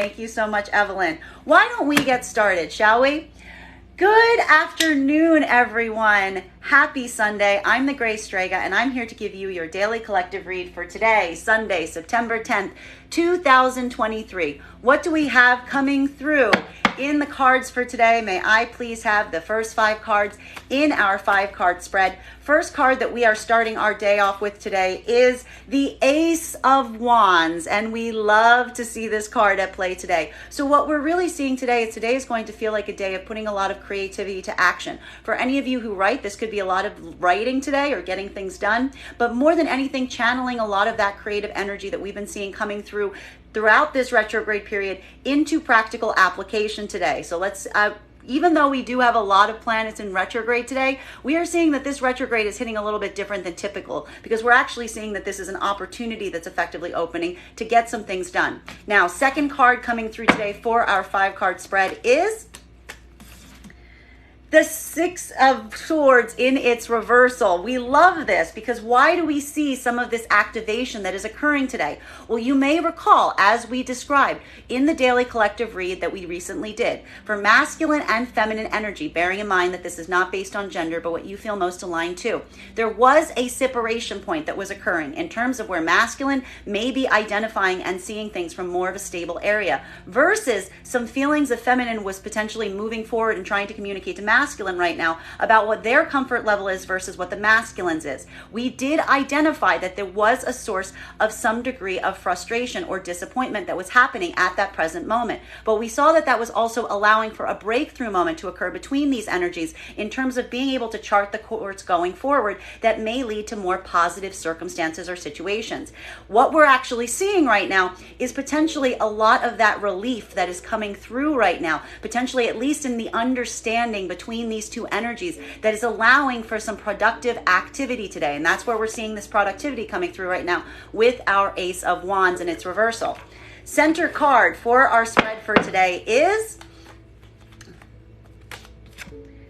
Thank you so much, Evelyn. Why don't we get started, shall we? Good afternoon, everyone. Happy Sunday. I'm the Gray Strega, and I'm here to give you your daily collective read for today, Sunday, September 10th, 2023. What do we have coming through in the cards for today? May I please have the first 5 cards in our 5-card spread. First card that we are starting our day off with today is the Ace of Wands, and we love to see this card at play today. So what we're really seeing today is going to feel like a day of putting a lot of creativity to action. For any of you who write, this could be a lot of writing today or getting things done, but more than anything, channeling a lot of that creative energy that we've been seeing coming throughout this retrograde period into practical application today. So let's even though we do have a lot of planets in retrograde today, we are seeing that this retrograde is hitting a little bit different than typical, because we're actually seeing that this is an opportunity that's effectively opening to get some things done. Now, second card coming through today for our 5-card spread is the 6 of Swords in its reversal. We love this because why do we see some of this activation that is occurring today? Well, you may recall, as we described in the daily collective read that we recently did, for masculine and feminine energy, bearing in mind that this is not based on gender, but what you feel most aligned to, there was a separation point that was occurring in terms of where masculine may be identifying and seeing things from more of a stable area, versus some feelings of feminine was potentially moving forward and trying to communicate to masculine right now about what their comfort level is versus what the masculine's is. We did identify that there was a source of some degree of frustration or disappointment that was happening at that present moment. But we saw that that was also allowing for a breakthrough moment to occur between these energies in terms of being able to chart the course going forward that may lead to more positive circumstances or situations. What we're actually seeing right now is potentially a lot of that relief that is coming through right now, potentially at least in the understanding between these two energies that is allowing for some productive activity today. And that's where we're seeing this productivity coming through right now with our Ace of Wands in its reversal. Center card for our spread for today is,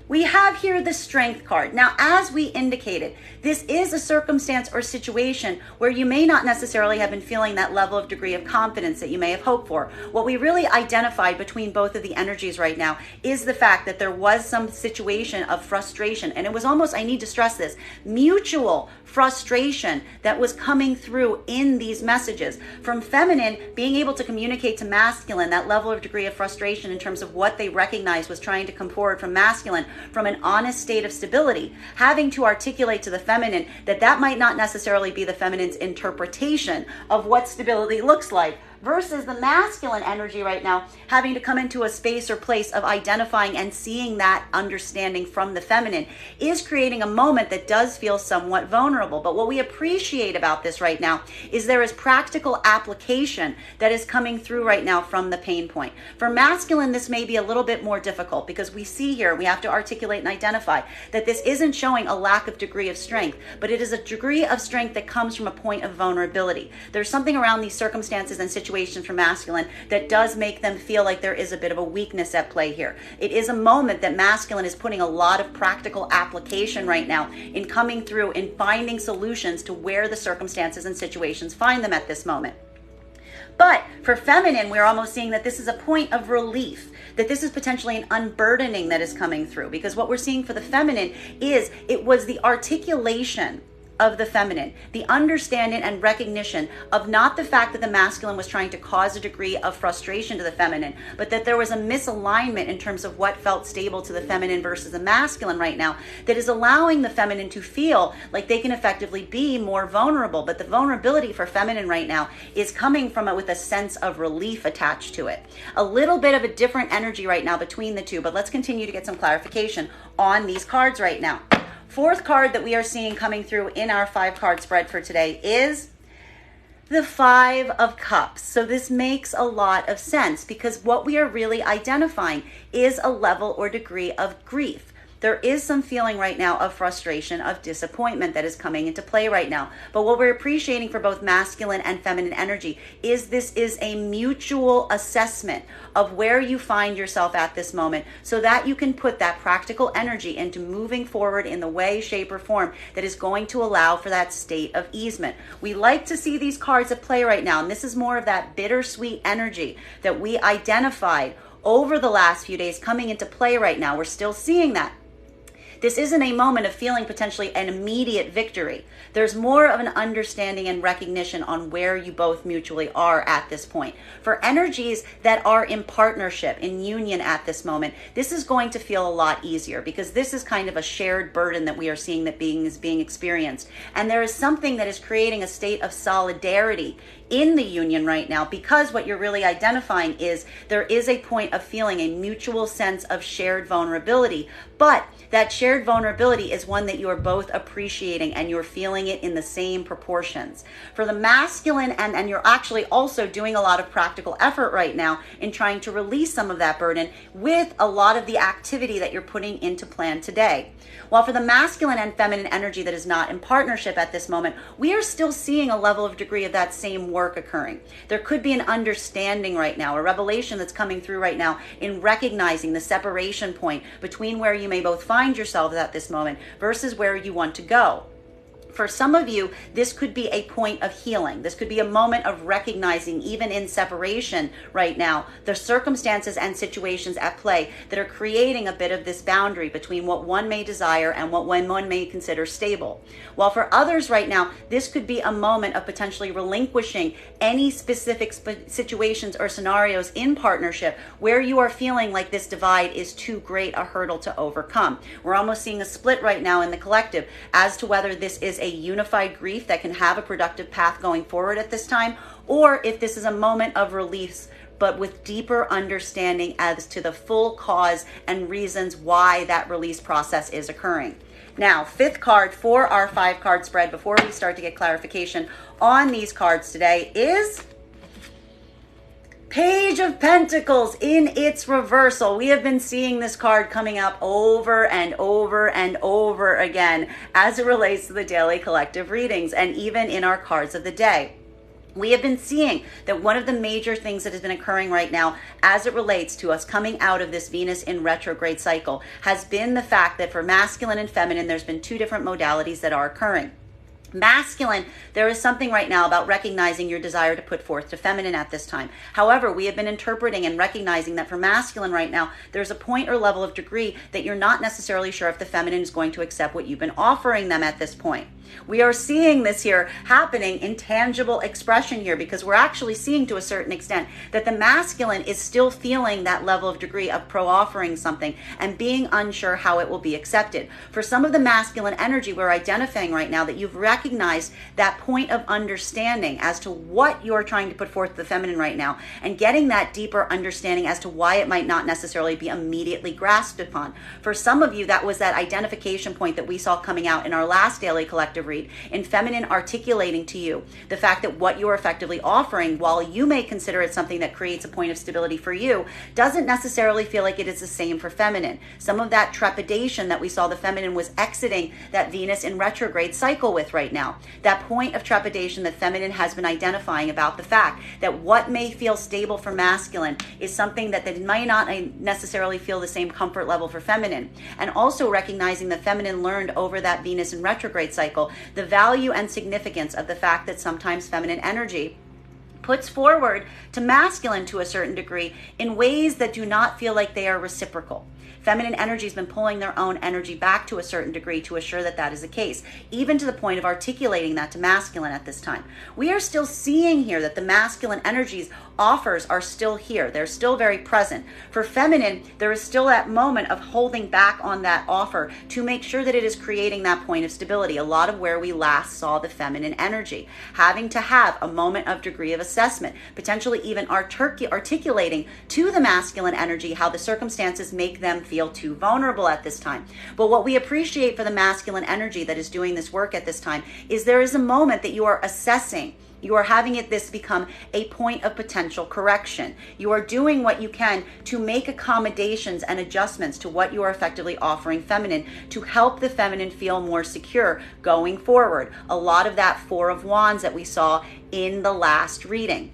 we have here the Strength card. Now, as we indicated, this is a circumstance or situation where you may not necessarily have been feeling that level of degree of confidence that you may have hoped for. What we really identified between both of the energies right now is the fact that there was some situation of frustration, and it was almost, I need to stress this, mutual frustration that was coming through in these messages. From feminine being able to communicate to masculine that level of degree of frustration in terms of what they recognized was trying to come forward from masculine from an honest state of stability, having to articulate to the feminine that that might not necessarily be the feminine's interpretation of what stability looks like, versus the masculine energy right now having to come into a space or place of identifying and seeing that understanding from the feminine is creating a moment that does feel somewhat vulnerable. But what we appreciate about this right now is there is practical application that is coming through right now from the pain point. For masculine, this may be a little bit more difficult because we see here, we have to articulate and identify that this isn't showing a lack of degree of strength, but it is a degree of strength that comes from a point of vulnerability. There's something around these circumstances and situations for masculine that does make them feel like there is a bit of a weakness at play here. It is a moment that masculine is putting a lot of practical application right now in coming through and finding solutions to where the circumstances and situations find them at this moment. But for feminine, we're almost seeing that this is a point of relief, that this is potentially an unburdening that is coming through, because what we're seeing for the feminine is it was the articulation of the feminine, the understanding and recognition of not the fact that the masculine was trying to cause a degree of frustration to the feminine, but that there was a misalignment in terms of what felt stable to the feminine versus the masculine right now that is allowing the feminine to feel like they can effectively be more vulnerable. But the vulnerability for feminine right now is coming from it with a sense of relief attached to it. A little bit of a different energy right now between the two, but let's continue to get some clarification on these cards right now. Fourth card that we are seeing coming through in our 5-card spread for today is the 5 of Cups. So this makes a lot of sense because what we are really identifying is a level or degree of grief. there is some feeling right now of frustration, of disappointment that is coming into play right now. But what we're appreciating for both masculine and feminine energy is this is a mutual assessment of where you find yourself at this moment, so that you can put that practical energy into moving forward in the way, shape, or form that is going to allow for that state of easement. We like to see these cards at play right now, and this is more of that bittersweet energy that we identified over the last few days coming into play right now. We're still seeing that. This isn't a moment of feeling potentially an immediate victory. There's more of an understanding and recognition on where you both mutually are at this point. For energies that are in partnership, in union at this moment, this is going to feel a lot easier, because this is kind of a shared burden that we are seeing that is being experienced. And there is something that is creating a state of solidarity in the union right now, because what you're really identifying is there is a point of feeling a mutual sense of shared vulnerability, but that shared vulnerability is one that you are both appreciating and you're feeling it in the same proportions. For the masculine, and you're actually also doing a lot of practical effort right now in trying to release some of that burden with a lot of the activity that you're putting into plan today. While for the masculine and feminine energy that is not in partnership at this moment, we are still seeing a level of degree of that same work occurring. There could be an understanding right now, a revelation that's coming through right now in recognizing the separation point between where you may both find yourselves at this moment versus where you want to go. For some of you, this could be a point of healing. This could be a moment of recognizing, even in separation right now, the circumstances and situations at play that are creating a bit of this boundary between what one may desire and what one may consider stable. While for others right now, this could be a moment of potentially relinquishing any specific situations or scenarios in partnership where you are feeling like this divide is too great a hurdle to overcome. We're almost seeing a split right now in the collective as to whether this is a unified grief that can have a productive path going forward at this time, or if this is a moment of release, but with deeper understanding as to the full cause and reasons why that release process is occurring. Now, fifth card for our 5-card spread before we start to get clarification on these cards today is Page of Pentacles in its reversal. We have been seeing this card coming up over and over and over again as it relates to the daily collective readings and even in our cards of the day. We have been seeing that one of the major things that has been occurring right now as it relates to us coming out of this Venus in retrograde cycle has been the fact that for masculine and feminine, there's been 2 different modalities that are occurring. Masculine, there is something right now about recognizing your desire to put forth to feminine at this time. However, we have been interpreting and recognizing that for masculine right now, there's a point or level of degree that you're not necessarily sure if the feminine is going to accept what you've been offering them at this point. We are seeing this here happening in tangible expression here, because we're actually seeing to a certain extent that the masculine is still feeling that level of degree of pro-offering something and being unsure how it will be accepted. For some of the masculine energy, we're identifying right now that you've recognized that point of understanding as to what you're trying to put forth to the feminine right now, and getting that deeper understanding as to why it might not necessarily be immediately grasped upon. For some of you, that was that identification point that we saw coming out in our last daily collective read, in feminine articulating to you the fact that what you're effectively offering, while you may consider it something that creates a point of stability for you, doesn't necessarily feel like it is the same for feminine. Some of that trepidation that we saw the feminine was exiting that Venus in retrograde cycle with right now, that point of trepidation that feminine has been identifying about the fact that what may feel stable for masculine is something that they might not necessarily feel the same comfort level for feminine. And also recognizing that feminine learned over that Venus in retrograde cycle the value and significance of the fact that sometimes feminine energy puts forward to masculine to a certain degree in ways that do not feel like they are reciprocal. Feminine energy has been pulling their own energy back to a certain degree to assure that that is the case, even to the point of articulating that to masculine at this time. We are still seeing here that the masculine energies offers are still here. They're still very present. For feminine, there is still that moment of holding back on that offer to make sure that it is creating that point of stability. A lot of where we last saw the feminine energy, having to have a moment of degree of assessment, potentially even articulating to the masculine energy how the circumstances make them feel too vulnerable at this time. But what we appreciate for the masculine energy that is doing this work at this time is there is a moment that you are assessing You are having this become a point of potential correction. You are doing what you can to make accommodations and adjustments to what you are effectively offering feminine to help the feminine feel more secure going forward. A lot of that Four of Wands that we saw in the last reading.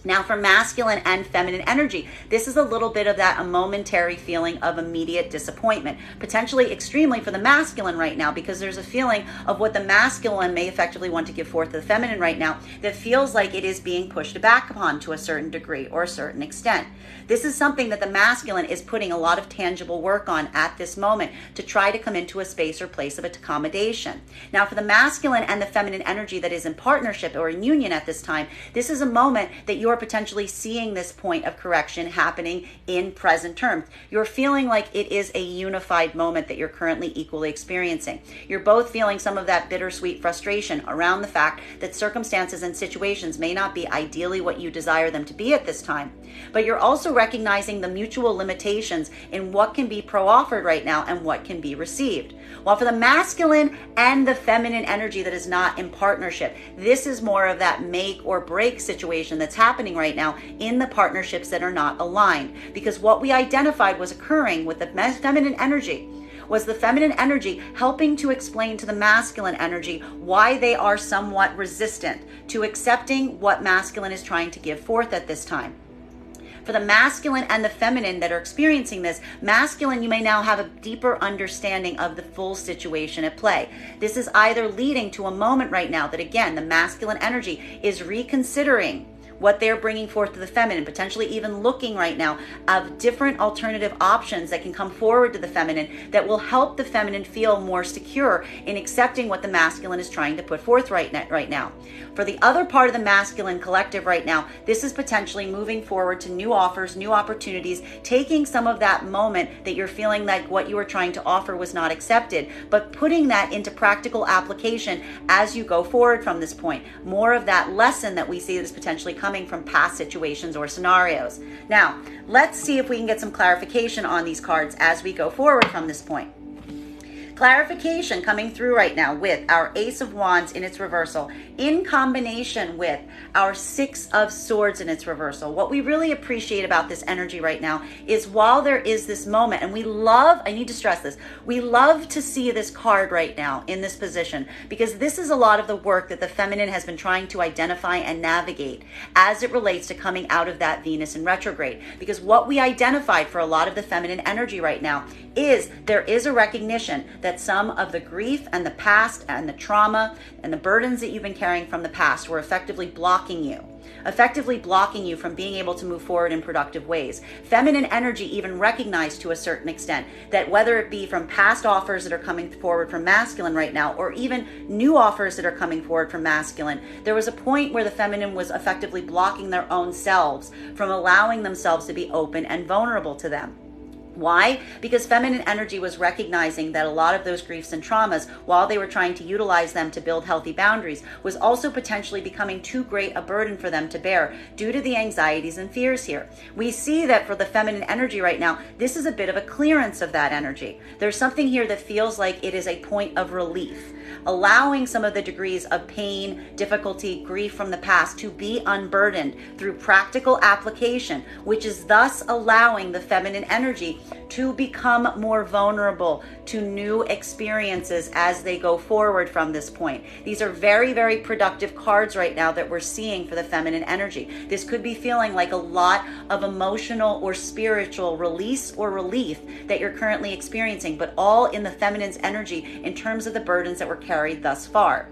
Now for masculine and feminine energy, this is a little bit of that a momentary feeling of immediate disappointment, potentially extremely for the masculine right now, because there's a feeling of what the masculine may effectively want to give forth to the feminine right now that feels like it is being pushed back upon to a certain degree or a certain extent. This is something that the masculine is putting a lot of tangible work on at this moment to try to come into a space or place of accommodation. Now for the masculine and the feminine energy that is in partnership or in union at this time, this is a moment that you are potentially seeing this point of correction happening in present terms. You're feeling like it is a unified moment that you're currently equally experiencing. You're both feeling some of that bittersweet frustration around the fact that circumstances and situations may not be ideally what you desire them to be at this time, but you're also recognizing the mutual limitations in what can be pro-offered right now and what can be received. While for the masculine and the feminine energy that is not in partnership, this is more of that make or break situation that's happening right now in the partnerships that are not aligned. Because what we identified was occurring with the feminine energy was the feminine energy helping to explain to the masculine energy why they are somewhat resistant to accepting what masculine is trying to give forth at this time. For the masculine and the feminine that are experiencing this, masculine, you may now have a deeper understanding of the full situation at play. This is either leading to a moment right now that, again, the masculine energy is reconsidering what they're bringing forth to the feminine, potentially even looking right now of different alternative options that can come forward to the feminine that will help the feminine feel more secure in accepting what the masculine is trying to put forth right now. For the other part of the masculine collective right now, this is potentially moving forward to new offers, new opportunities, taking some of that moment that you're feeling like what you were trying to offer was not accepted, but putting that into practical application as you go forward from this point. More of that lesson that we see that is potentially coming from past situations or scenarios. Now, let's see if we can get some clarification on these cards as we go forward from this point. Clarification coming through right now with our Ace of Wands in its reversal in combination with our Six of Swords in its reversal. What we really appreciate about this energy right now is while there is this moment, and we love, I need to stress this, we love to see this card right now in this position because this is a lot of the work that the feminine has been trying to identify and navigate as it relates to coming out of that Venus in retrograde. Because what we identified for a lot of the feminine energy right now is there is a recognition that some of the grief and the past and the trauma and the burdens that you've been carrying from the past were effectively blocking you from being able to move forward in productive ways. Feminine energy even recognized to a certain extent that whether it be from past offers that are coming forward from masculine right now, or even new offers that are coming forward from masculine, there was a point where the feminine was effectively blocking their own selves from allowing themselves to be open and vulnerable to them. Why? Because feminine energy was recognizing that a lot of those griefs and traumas, while they were trying to utilize them to build healthy boundaries, was also potentially becoming too great a burden for them to bear due to the anxieties and fears here. We see that for the feminine energy right now, this is a bit of a clearance of that energy. There's something here that feels like it is a point of relief, allowing some of the degrees of pain, difficulty, grief from the past to be unburdened through practical application, which is thus allowing the feminine energy to become more vulnerable to new experiences as they go forward from this point. These are very, very productive cards right now that we're seeing for the feminine energy. This could be feeling like a lot of emotional or spiritual release or relief that you're currently experiencing, but all in the feminine's energy in terms of the burdens that were carried thus far.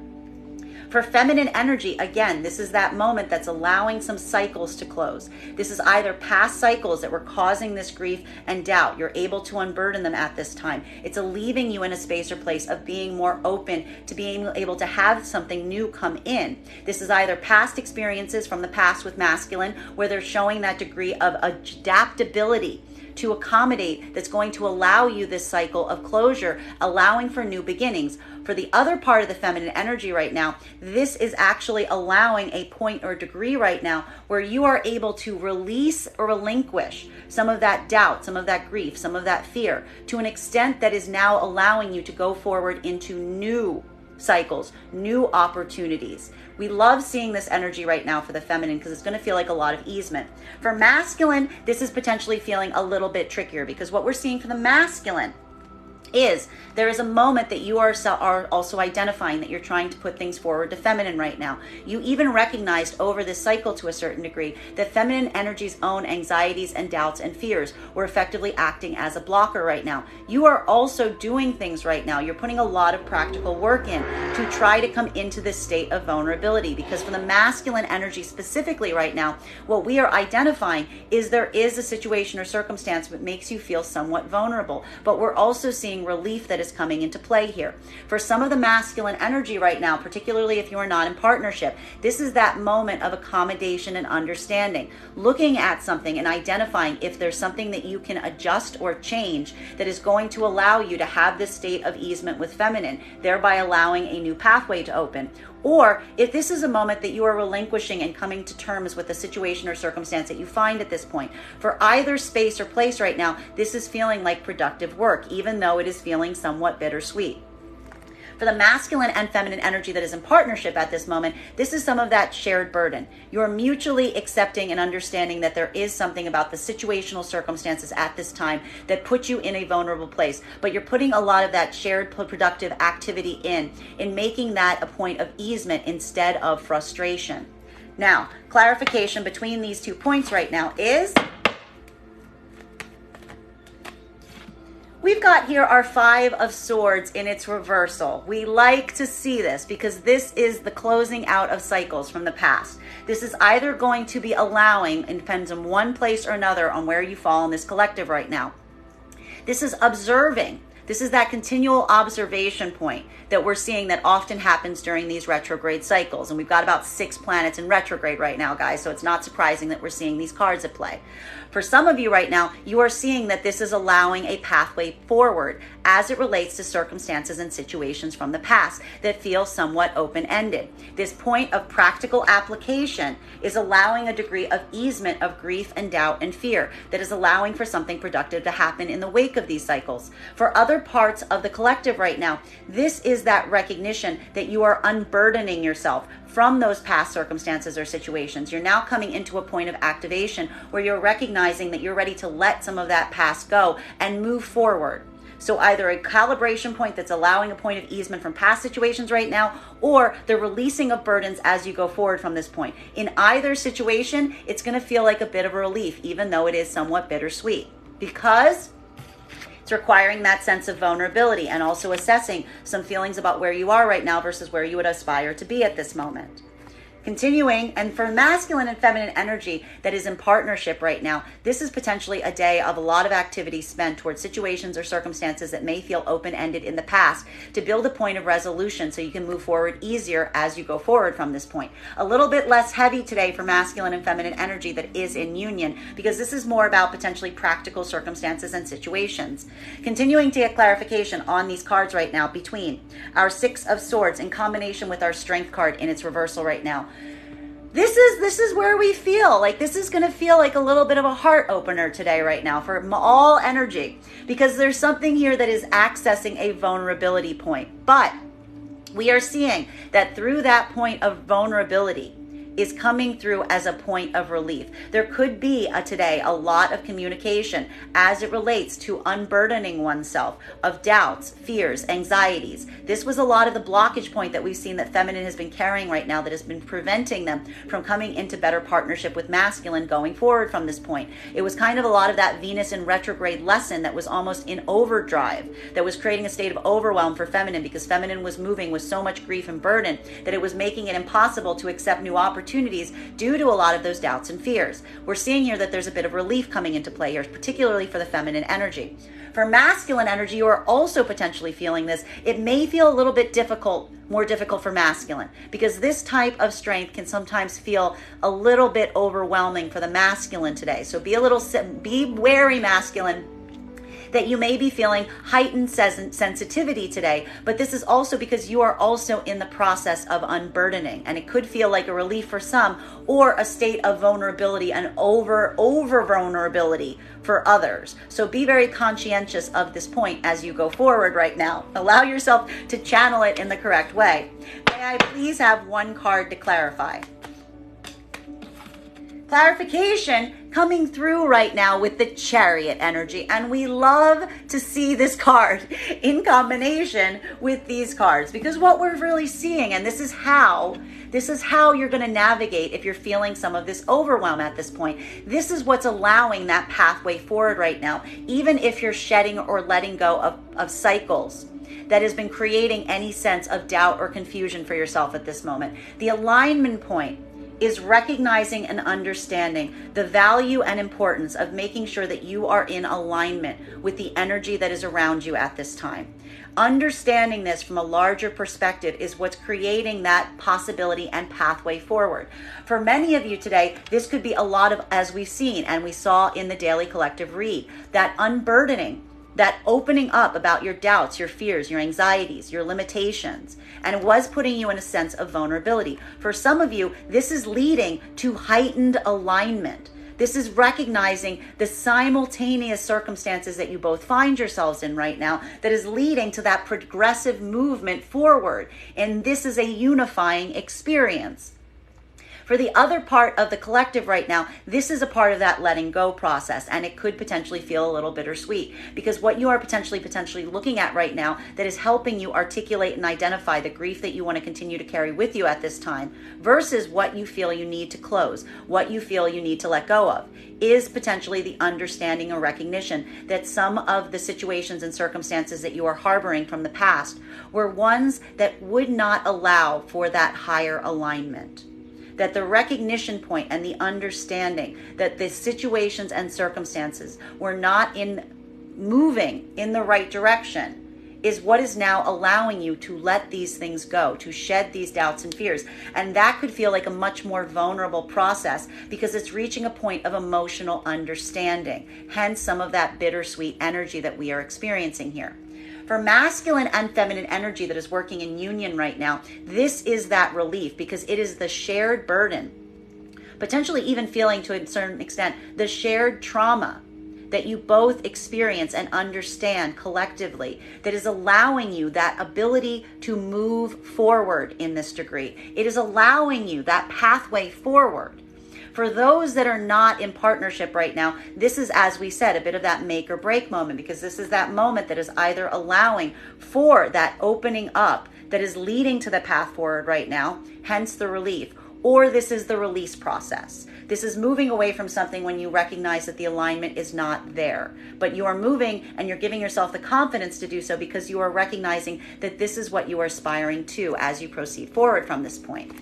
For feminine energy, again, this is that moment that's allowing some cycles to close. This is either past cycles that were causing this grief and doubt. You're able to unburden them at this time. It's leaving you in a space or place of being more open to being able to have something new come in. This is either past experiences from the past with masculine, where they're showing that degree of adaptability to accommodate that's going to allow you this cycle of closure, allowing for new beginnings. For the other part of the feminine energy right now, this is actually allowing a point or degree right now where you are able to release or relinquish some of that doubt, some of that grief, some of that fear to an extent that is now allowing you to go forward into new cycles, new opportunities. We love seeing this energy right now for the feminine because it's going to feel like a lot of easement. For masculine, this is potentially feeling a little bit trickier because what we're seeing for the masculine is there is a moment that you are also identifying that you're trying to put things forward to feminine right now. You even recognized over this cycle to a certain degree that feminine energy's own anxieties and doubts and fears were effectively acting as a blocker right now. You are also doing things right now. You're putting a lot of practical work in to try to come into this state of vulnerability, because for the masculine energy specifically right now, what we are identifying is there is a situation or circumstance that makes you feel somewhat vulnerable, but we're also seeing relief that is coming into play here. For some of the masculine energy right now, particularly if you are not in partnership, this is that moment of accommodation and understanding, looking at something and identifying if there's something that you can adjust or change that is going to allow you to have this state of easement with feminine, thereby allowing a new pathway to open. Or if this is a moment that you are relinquishing and coming to terms with a situation or circumstance that you find at this point. For either space or place right now, this is feeling like productive work, even though it is feeling somewhat bittersweet. For the masculine and feminine energy that is in partnership at this moment, this is some of that shared burden. You're mutually accepting and understanding that there is something about the situational circumstances at this time that put you in a vulnerable place, but you're putting a lot of that shared productive activity in making that a point of easement instead of frustration. Now, clarification between these 2 points right now is we've got here our 5 of Swords in its reversal. We like to see this because this is the closing out of cycles from the past. This is either going to be allowing, and depends on one place or another on where you fall in this collective right now. This is observing. This is that continual observation point that we're seeing that often happens during these retrograde cycles. And we've got about 6 planets in retrograde right now, guys. So it's not surprising that we're seeing these cards at play. For some of you right now, you are seeing that this is allowing a pathway forward as it relates to circumstances and situations from the past that feel somewhat open-ended. This point of practical application is allowing a degree of easement of grief and doubt and fear that is allowing for something productive to happen in the wake of these cycles. For other parts of the collective right now, this is that recognition that you are unburdening yourself from those past circumstances or situations. You're now coming into a point of activation where you're recognizing that you're ready to let some of that past go and move forward. So either a calibration point that's allowing a point of easement from past situations right now, or the releasing of burdens as you go forward from this point. In either situation, it's going to feel like a bit of a relief, even though it is somewhat bittersweet, because it's requiring that sense of vulnerability and also assessing some feelings about where you are right now versus where you would aspire to be at this moment. Continuing, and for masculine and feminine energy that is in partnership right now, this is potentially a day of a lot of activity spent towards situations or circumstances that may feel open-ended in the past to build a point of resolution so you can move forward easier as you go forward from this point. A little bit less heavy today for masculine and feminine energy that is in union, because this is more about potentially practical circumstances and situations. Continuing to get clarification on these cards right now between our 6 of Swords in combination with our Strength card in its reversal right now. This is where we feel like this is going to feel like a little bit of a heart opener today right now for all energy, because there's something here that is accessing a vulnerability point. But we are seeing that through that point of vulnerability is coming through as a point of relief. There could be today a lot of communication as it relates to unburdening oneself of doubts, fears, anxieties. This was a lot of the blockage point that we've seen that feminine has been carrying right now that has been preventing them from coming into better partnership with masculine going forward from this point. It was kind of a lot of that Venus in retrograde lesson that was almost in overdrive, that was creating a state of overwhelm for feminine, because feminine was moving with so much grief and burden that it was making it impossible to accept new opportunities due to a lot of those doubts and fears. We're seeing here that there's a bit of relief coming into play here, particularly for the feminine energy. For masculine energy, you are also potentially feeling this. It may feel a little bit more difficult for masculine, because this type of strength can sometimes feel a little bit overwhelming for the masculine today. So be wary, masculine, that you may be feeling heightened sensitivity today, but this is also because you are also in the process of unburdening, and it could feel like a relief for some or a state of vulnerability and over vulnerability for others. So be very conscientious of this point as you go forward right now. Allow yourself to channel it in the correct way. May I please have one card to clarify? Clarification coming through right now with the Chariot energy, and we love to see this card in combination with these cards, because what we're really seeing, and this is how you're going to navigate if you're feeling some of this overwhelm at this point. This is what's allowing that pathway forward right now, even if you're shedding or letting go of cycles that has been creating any sense of doubt or confusion for yourself at this moment. The alignment point is recognizing and understanding the value and importance of making sure that you are in alignment with the energy that is around you at this time. Understanding this from a larger perspective is what's creating that possibility and pathway forward. For many of you today, this could be a lot of, as we've seen and we saw in the daily collective read, that unburdening, that opening up about your doubts, your fears, your anxieties, your limitations, and it was putting you in a sense of vulnerability. For some of you, this is leading to heightened alignment. This is recognizing the simultaneous circumstances that you both find yourselves in right now that is leading to that progressive movement forward. And this is a unifying experience. For the other part of the collective right now, this is a part of that letting go process, and it could potentially feel a little bittersweet, because what you are potentially looking at right now that is helping you articulate and identify the grief that you want to continue to carry with you at this time versus what you feel you need to close, what you feel you need to let go of, is potentially the understanding or recognition that some of the situations and circumstances that you are harboring from the past were ones that would not allow for that higher alignment. That the recognition point and the understanding that the situations and circumstances were not moving in the right direction is what is now allowing you to let these things go, to shed these doubts and fears. And that could feel like a much more vulnerable process because it's reaching a point of emotional understanding, hence some of that bittersweet energy that we are experiencing here. For masculine and feminine energy that is working in union right now, this is that relief because it is the shared burden, potentially even feeling to a certain extent the shared trauma that you both experience and understand collectively that is allowing you that ability to move forward in this degree. It is allowing you that pathway forward. For those that are not in partnership right now, this is, as we said, a bit of that make or break moment, because this is that moment that is either allowing for that opening up that is leading to the path forward right now, hence the relief, or this is the release process. This is moving away from something when you recognize that the alignment is not there, but you are moving and you're giving yourself the confidence to do so because you are recognizing that this is what you are aspiring to as you proceed forward from this point.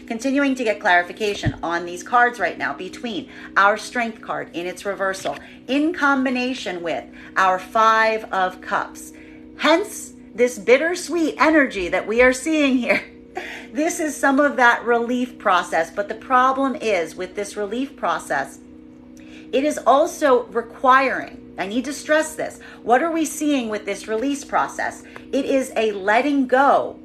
Continuing to get clarification on these cards right now between our Strength card in its reversal in combination with our Five of Cups. Hence, this bittersweet energy that we are seeing here. This is some of that relief process, but the problem is with this relief process, it is also requiring, I need to stress this, what are we seeing with this release process? It is a letting go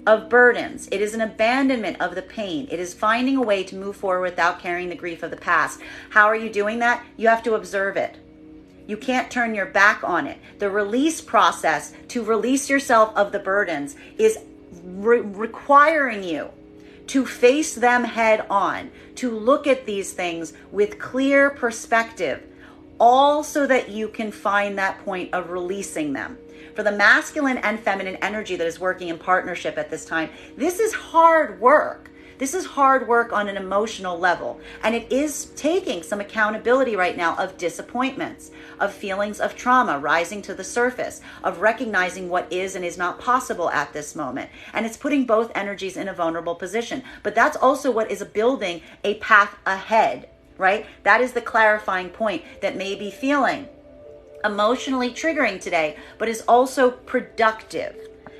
of burdens. It is an abandonment of the pain. It is finding a way to move forward without carrying the grief of the past. How are you doing that? You have to observe it. You can't turn your back on it. The release process to release yourself of the burdens is requiring you to face them head on, to look at these things with clear perspective, all so that you can find that point of releasing them. For the masculine and feminine energy that is working in partnership at this time, this is hard work. This is hard work on an emotional level. And it is taking some accountability right now of disappointments, of feelings of trauma rising to the surface, of recognizing what is and is not possible at this moment. And it's putting both energies in a vulnerable position. But that's also what is building a path ahead, right? That is the clarifying point that may be feeling emotionally triggering today, but is also productive.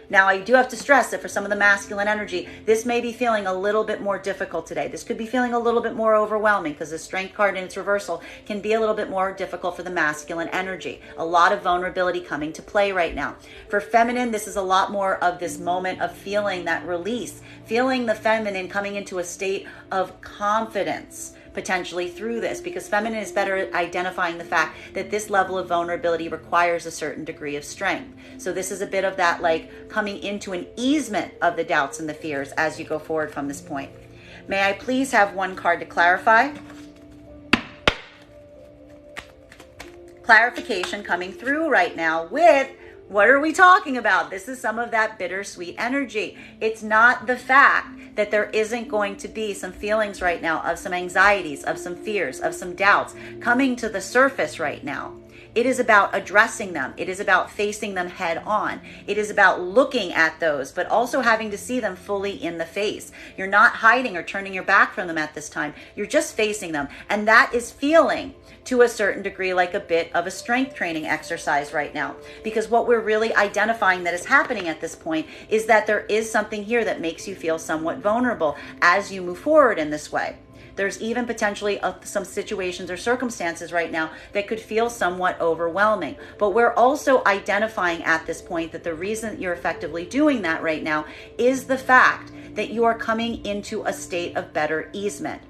Now, I do have to stress that for some of the masculine energy, this may be feeling a little bit more difficult today. This could be feeling a little bit more overwhelming because the Strength card in its reversal can be a little bit more difficult for the masculine energy. A lot of vulnerability coming to play right now. For feminine, this is a lot more of this moment of feeling that release, feeling the feminine coming into a state of confidence, potentially through this, because feminine is better at identifying the fact that this level of vulnerability requires a certain degree of strength. So this is a bit of that, like, coming into an easement of the doubts and the fears as you go forward from this point. May I please have one card to clarify? Clarification coming through right now with, what are we talking about? This is some of that bittersweet energy. It's not the fact that there isn't going to be some feelings right now of some anxieties, of some fears, of some doubts coming to the surface right now. It is about addressing them. It is about facing them head on. It is about looking at those, but also having to see them fully in the face. You're not hiding or turning your back from them at this time. You're just facing them. And that is feeling, to a certain degree, like a bit of a strength training exercise right now. Because what we're really identifying that is happening at this point is that there is something here that makes you feel somewhat vulnerable as you move forward in this way. There's even potentially some situations or circumstances right now that could feel somewhat overwhelming. But we're also identifying at this point that the reason that you're effectively doing that right now is the fact that you are coming into a state of better easement.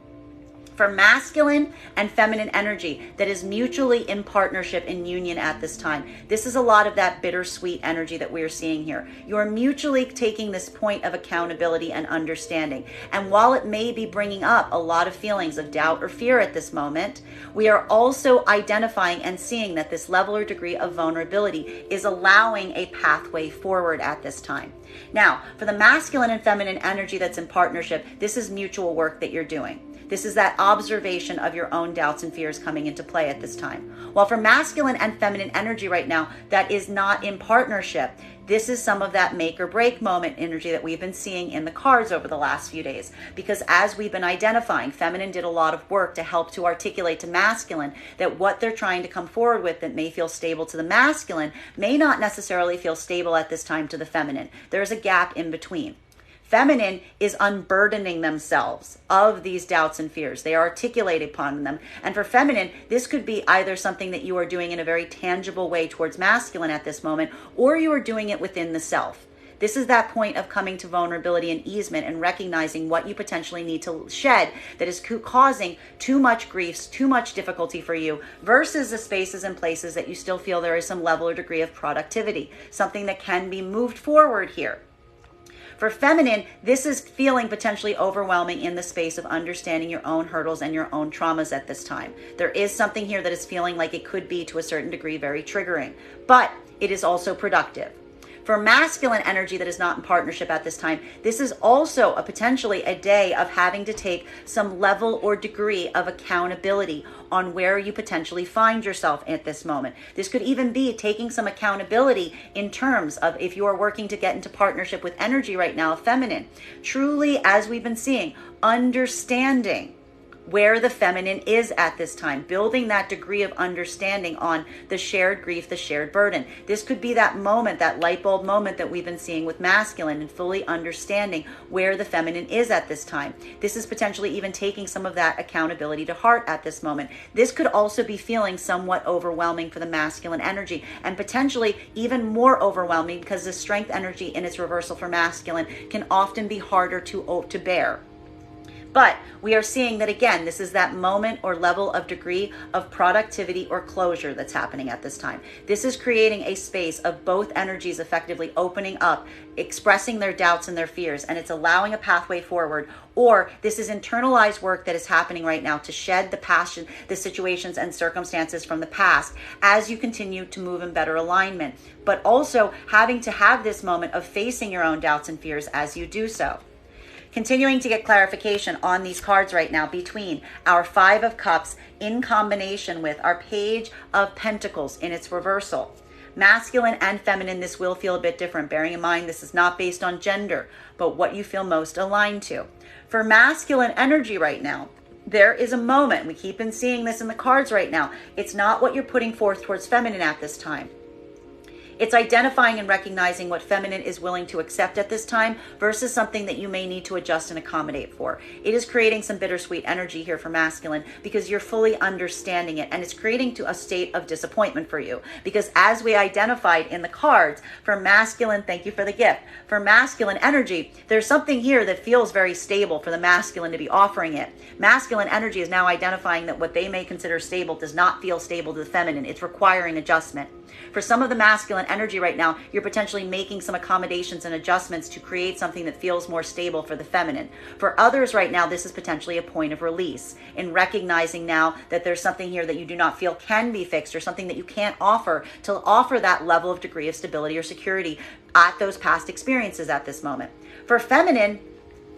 For masculine and feminine energy that is mutually in partnership and union at this time, this is a lot of that bittersweet energy that we're seeing here. You're mutually taking this point of accountability and understanding. And while it may be bringing up a lot of feelings of doubt or fear at this moment, we are also identifying and seeing that this level or degree of vulnerability is allowing a pathway forward at this time. Now, for the masculine and feminine energy that's in partnership, this is mutual work that you're doing. This is that observation of your own doubts and fears coming into play at this time. While for masculine and feminine energy right now, that is not in partnership, this is some of that make or break moment energy that we've been seeing in the cards over the last few days. Because as we've been identifying, feminine did a lot of work to help to articulate to masculine that what they're trying to come forward with that may feel stable to the masculine may not necessarily feel stable at this time to the feminine. There's a gap in between. Feminine is unburdening themselves of these doubts and fears. They are articulating upon them. And for feminine, this could be either something that you are doing in a very tangible way towards masculine at this moment, or you are doing it within the self. This is that point of coming to vulnerability and easement and recognizing what you potentially need to shed that is causing too much grief, too much difficulty for you, versus the spaces and places that you still feel there is some level or degree of productivity, something that can be moved forward here. For feminine, this is feeling potentially overwhelming in the space of understanding your own hurdles and your own traumas at this time. There is something here that is feeling like it could be, to a certain degree, very triggering, but it is also productive. For masculine energy that is not in partnership at this time, this is also potentially a day of having to take some level or degree of accountability on where you potentially find yourself at this moment. This could even be taking some accountability in terms of, if you are working to get into partnership with energy right now, feminine, truly, as we've been seeing, understanding where the feminine is at this time, building that degree of understanding on the shared grief, the shared burden. This could be that moment, that light bulb moment that we've been seeing with masculine, and fully understanding where the feminine is at this time. This is potentially even taking some of that accountability to heart at this moment. This could also be feeling somewhat overwhelming for the masculine energy, and potentially even more overwhelming because the strength energy in its reversal for masculine can often be harder to bear. But we are seeing that, again, this is that moment or level of degree of productivity or closure that's happening at this time. This is creating a space of both energies effectively opening up, expressing their doubts and their fears, and it's allowing a pathway forward. Or this is internalized work that is happening right now to shed the passion, the situations and circumstances from the past as you continue to move in better alignment, but also having to have this moment of facing your own doubts and fears as you do so. Continuing to get clarification on these cards right now between our Five of Cups in combination with our Page of Pentacles in its reversal. Masculine and feminine, this will feel a bit different, bearing in mind this is not based on gender, but what you feel most aligned to. For masculine energy right now, there is a moment, we keep on seeing this in the cards right now, it's not what you're putting forth towards feminine at this time. It's identifying and recognizing what feminine is willing to accept at this time versus something that you may need to adjust and accommodate for. It is creating some bittersweet energy here for masculine because you're fully understanding it, and it's creating to a state of disappointment for you because as we identified in the cards for masculine, thank you for the gift, for masculine energy, there's something here that feels very stable for the masculine to be offering it. Masculine energy is now identifying that what they may consider stable does not feel stable to the feminine. It's requiring adjustment. For some of the masculine energy right now, you're potentially making some accommodations and adjustments to create something that feels more stable for the feminine. For others right now, this is potentially a point of release in recognizing now that there's something here that you do not feel can be fixed or something that you can't offer to offer that level of degree of stability or security at those past experiences at this moment. For feminine,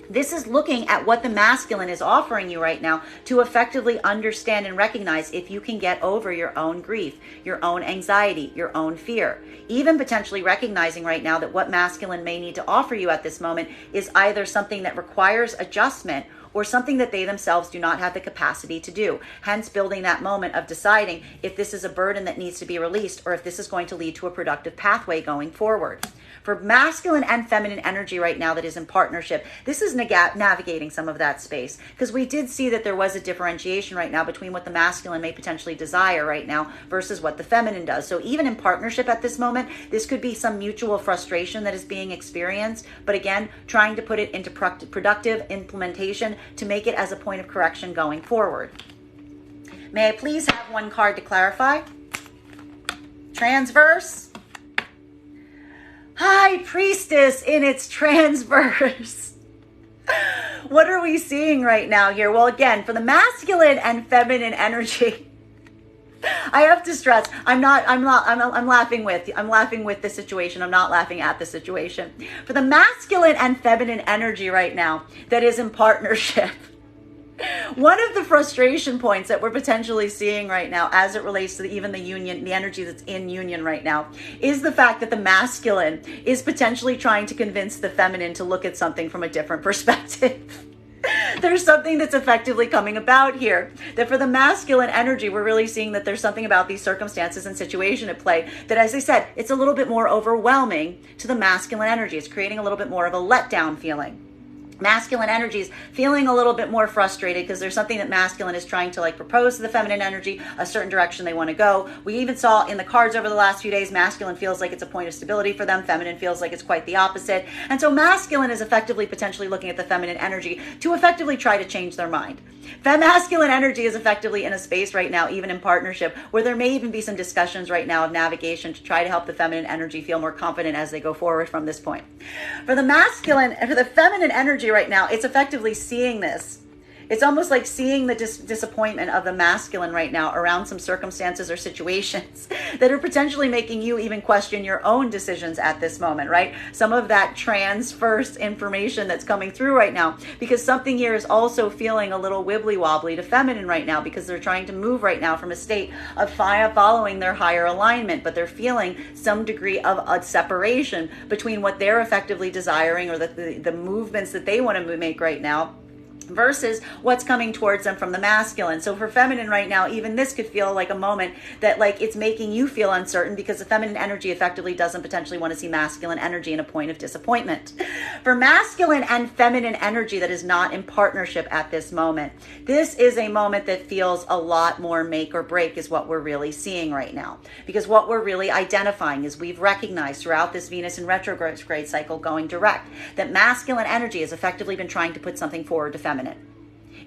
this is looking at what the masculine is offering you right now to effectively understand and recognize if you can get over your own grief, your own anxiety, your own fear. Even potentially recognizing right now that what masculine may need to offer you at this moment is either something that requires adjustment or something that they themselves do not have the capacity to do. Hence building that moment of deciding if this is a burden that needs to be released or if this is going to lead to a productive pathway going forward. For masculine and feminine energy right now that is in partnership, this is navigating some of that space because we did see that there was a differentiation right now between what the masculine may potentially desire right now versus what the feminine does. So even in partnership at this moment, this could be some mutual frustration that is being experienced, but again, trying to put it into productive implementation to make it as a point of correction going forward. May I please have one card to clarify? Transverse. High Priestess in its transverse. What are we seeing right now here? Well, again, for the masculine and feminine energy, I have to stress, I'm laughing with the situation. I'm not laughing at the situation. For the masculine and feminine energy right now that is in partnership, one of the frustration points that we're potentially seeing right now as it relates to even the union, the energy that's in union right now, is the fact that the masculine is potentially trying to convince the feminine to look at something from a different perspective. There's something that's effectively coming about here. That for the masculine energy, we're really seeing that there's something about these circumstances and situation at play that, as I said, it's a little bit more overwhelming to the masculine energy. It's creating a little bit more of a letdown feeling. Masculine energy is feeling a little bit more frustrated because there's something that masculine is trying to propose to the feminine energy, a certain direction they want to go. We even saw in the cards over the last few days, masculine feels like it's a point of stability for them. Feminine feels like it's quite the opposite. And so masculine is effectively potentially looking at the feminine energy to effectively try to change their mind. Masculine energy is effectively in a space right now, even in partnership, where there may even be some discussions right now of navigation to try to help the feminine energy feel more confident as they go forward from this point. For the feminine energy right now, it's effectively seeing this. It's almost like seeing the disappointment of the masculine right now around some circumstances or situations that are potentially making you even question your own decisions at this moment, right? Some of that transverse information that's coming through right now, because something here is also feeling a little wibbly wobbly to feminine right now because they're trying to move right now from a state of following their higher alignment, but they're feeling some degree of a separation between what they're effectively desiring or the movements that they want to make right now versus what's coming towards them from the masculine. So for feminine right now, even this could feel like a moment that it's making you feel uncertain because the feminine energy effectively doesn't potentially want to see masculine energy in a point of disappointment. For masculine and feminine energy that is not in partnership at this moment, this is a moment that feels a lot more make or break is what we're really seeing right now. Because what we're really identifying is we've recognized throughout this Venus in retrograde cycle going direct that masculine energy has effectively been trying to put something forward to feminine.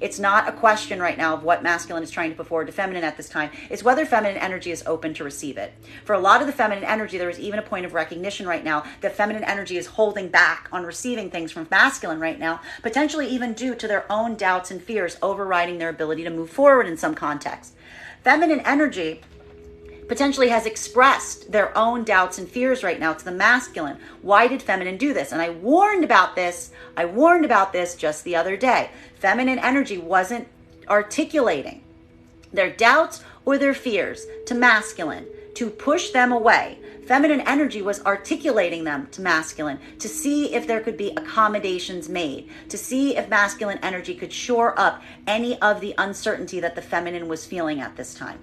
It's not a question right now of what masculine is trying to put forward to feminine at this time. It's whether feminine energy is open to receive it. For a lot of the feminine energy, there is even a point of recognition right now that feminine energy is holding back on receiving things from masculine right now, potentially even due to their own doubts and fears overriding their ability to move forward in some context. Feminine energy potentially has expressed their own doubts and fears right now to the masculine. Why did feminine do this? And I warned about this just the other day. Feminine energy wasn't articulating their doubts or their fears to masculine to push them away. Feminine energy was articulating them to masculine to see if there could be accommodations made, to see if masculine energy could shore up any of the uncertainty that the feminine was feeling at this time.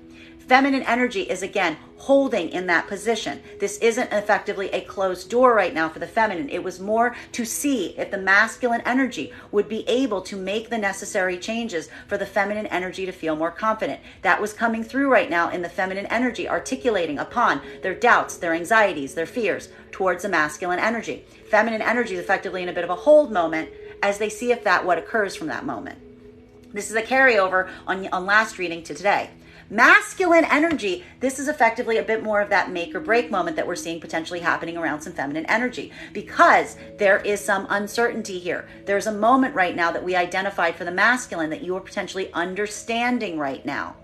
Feminine energy is, again, holding in that position. This isn't effectively a closed door right now for the feminine. It was more to see if the masculine energy would be able to make the necessary changes for the feminine energy to feel more confident. That was coming through right now in the feminine energy, articulating upon their doubts, their anxieties, their fears towards the masculine energy. Feminine energy is effectively in a bit of a hold moment as they see if that what occurs from that moment. This is a carryover on last reading to today. Masculine energy, this is effectively a bit more of that make or break moment that we're seeing potentially happening around some feminine energy, because there is some uncertainty here. There's a moment right now that we identified for the masculine that you are potentially understanding right now.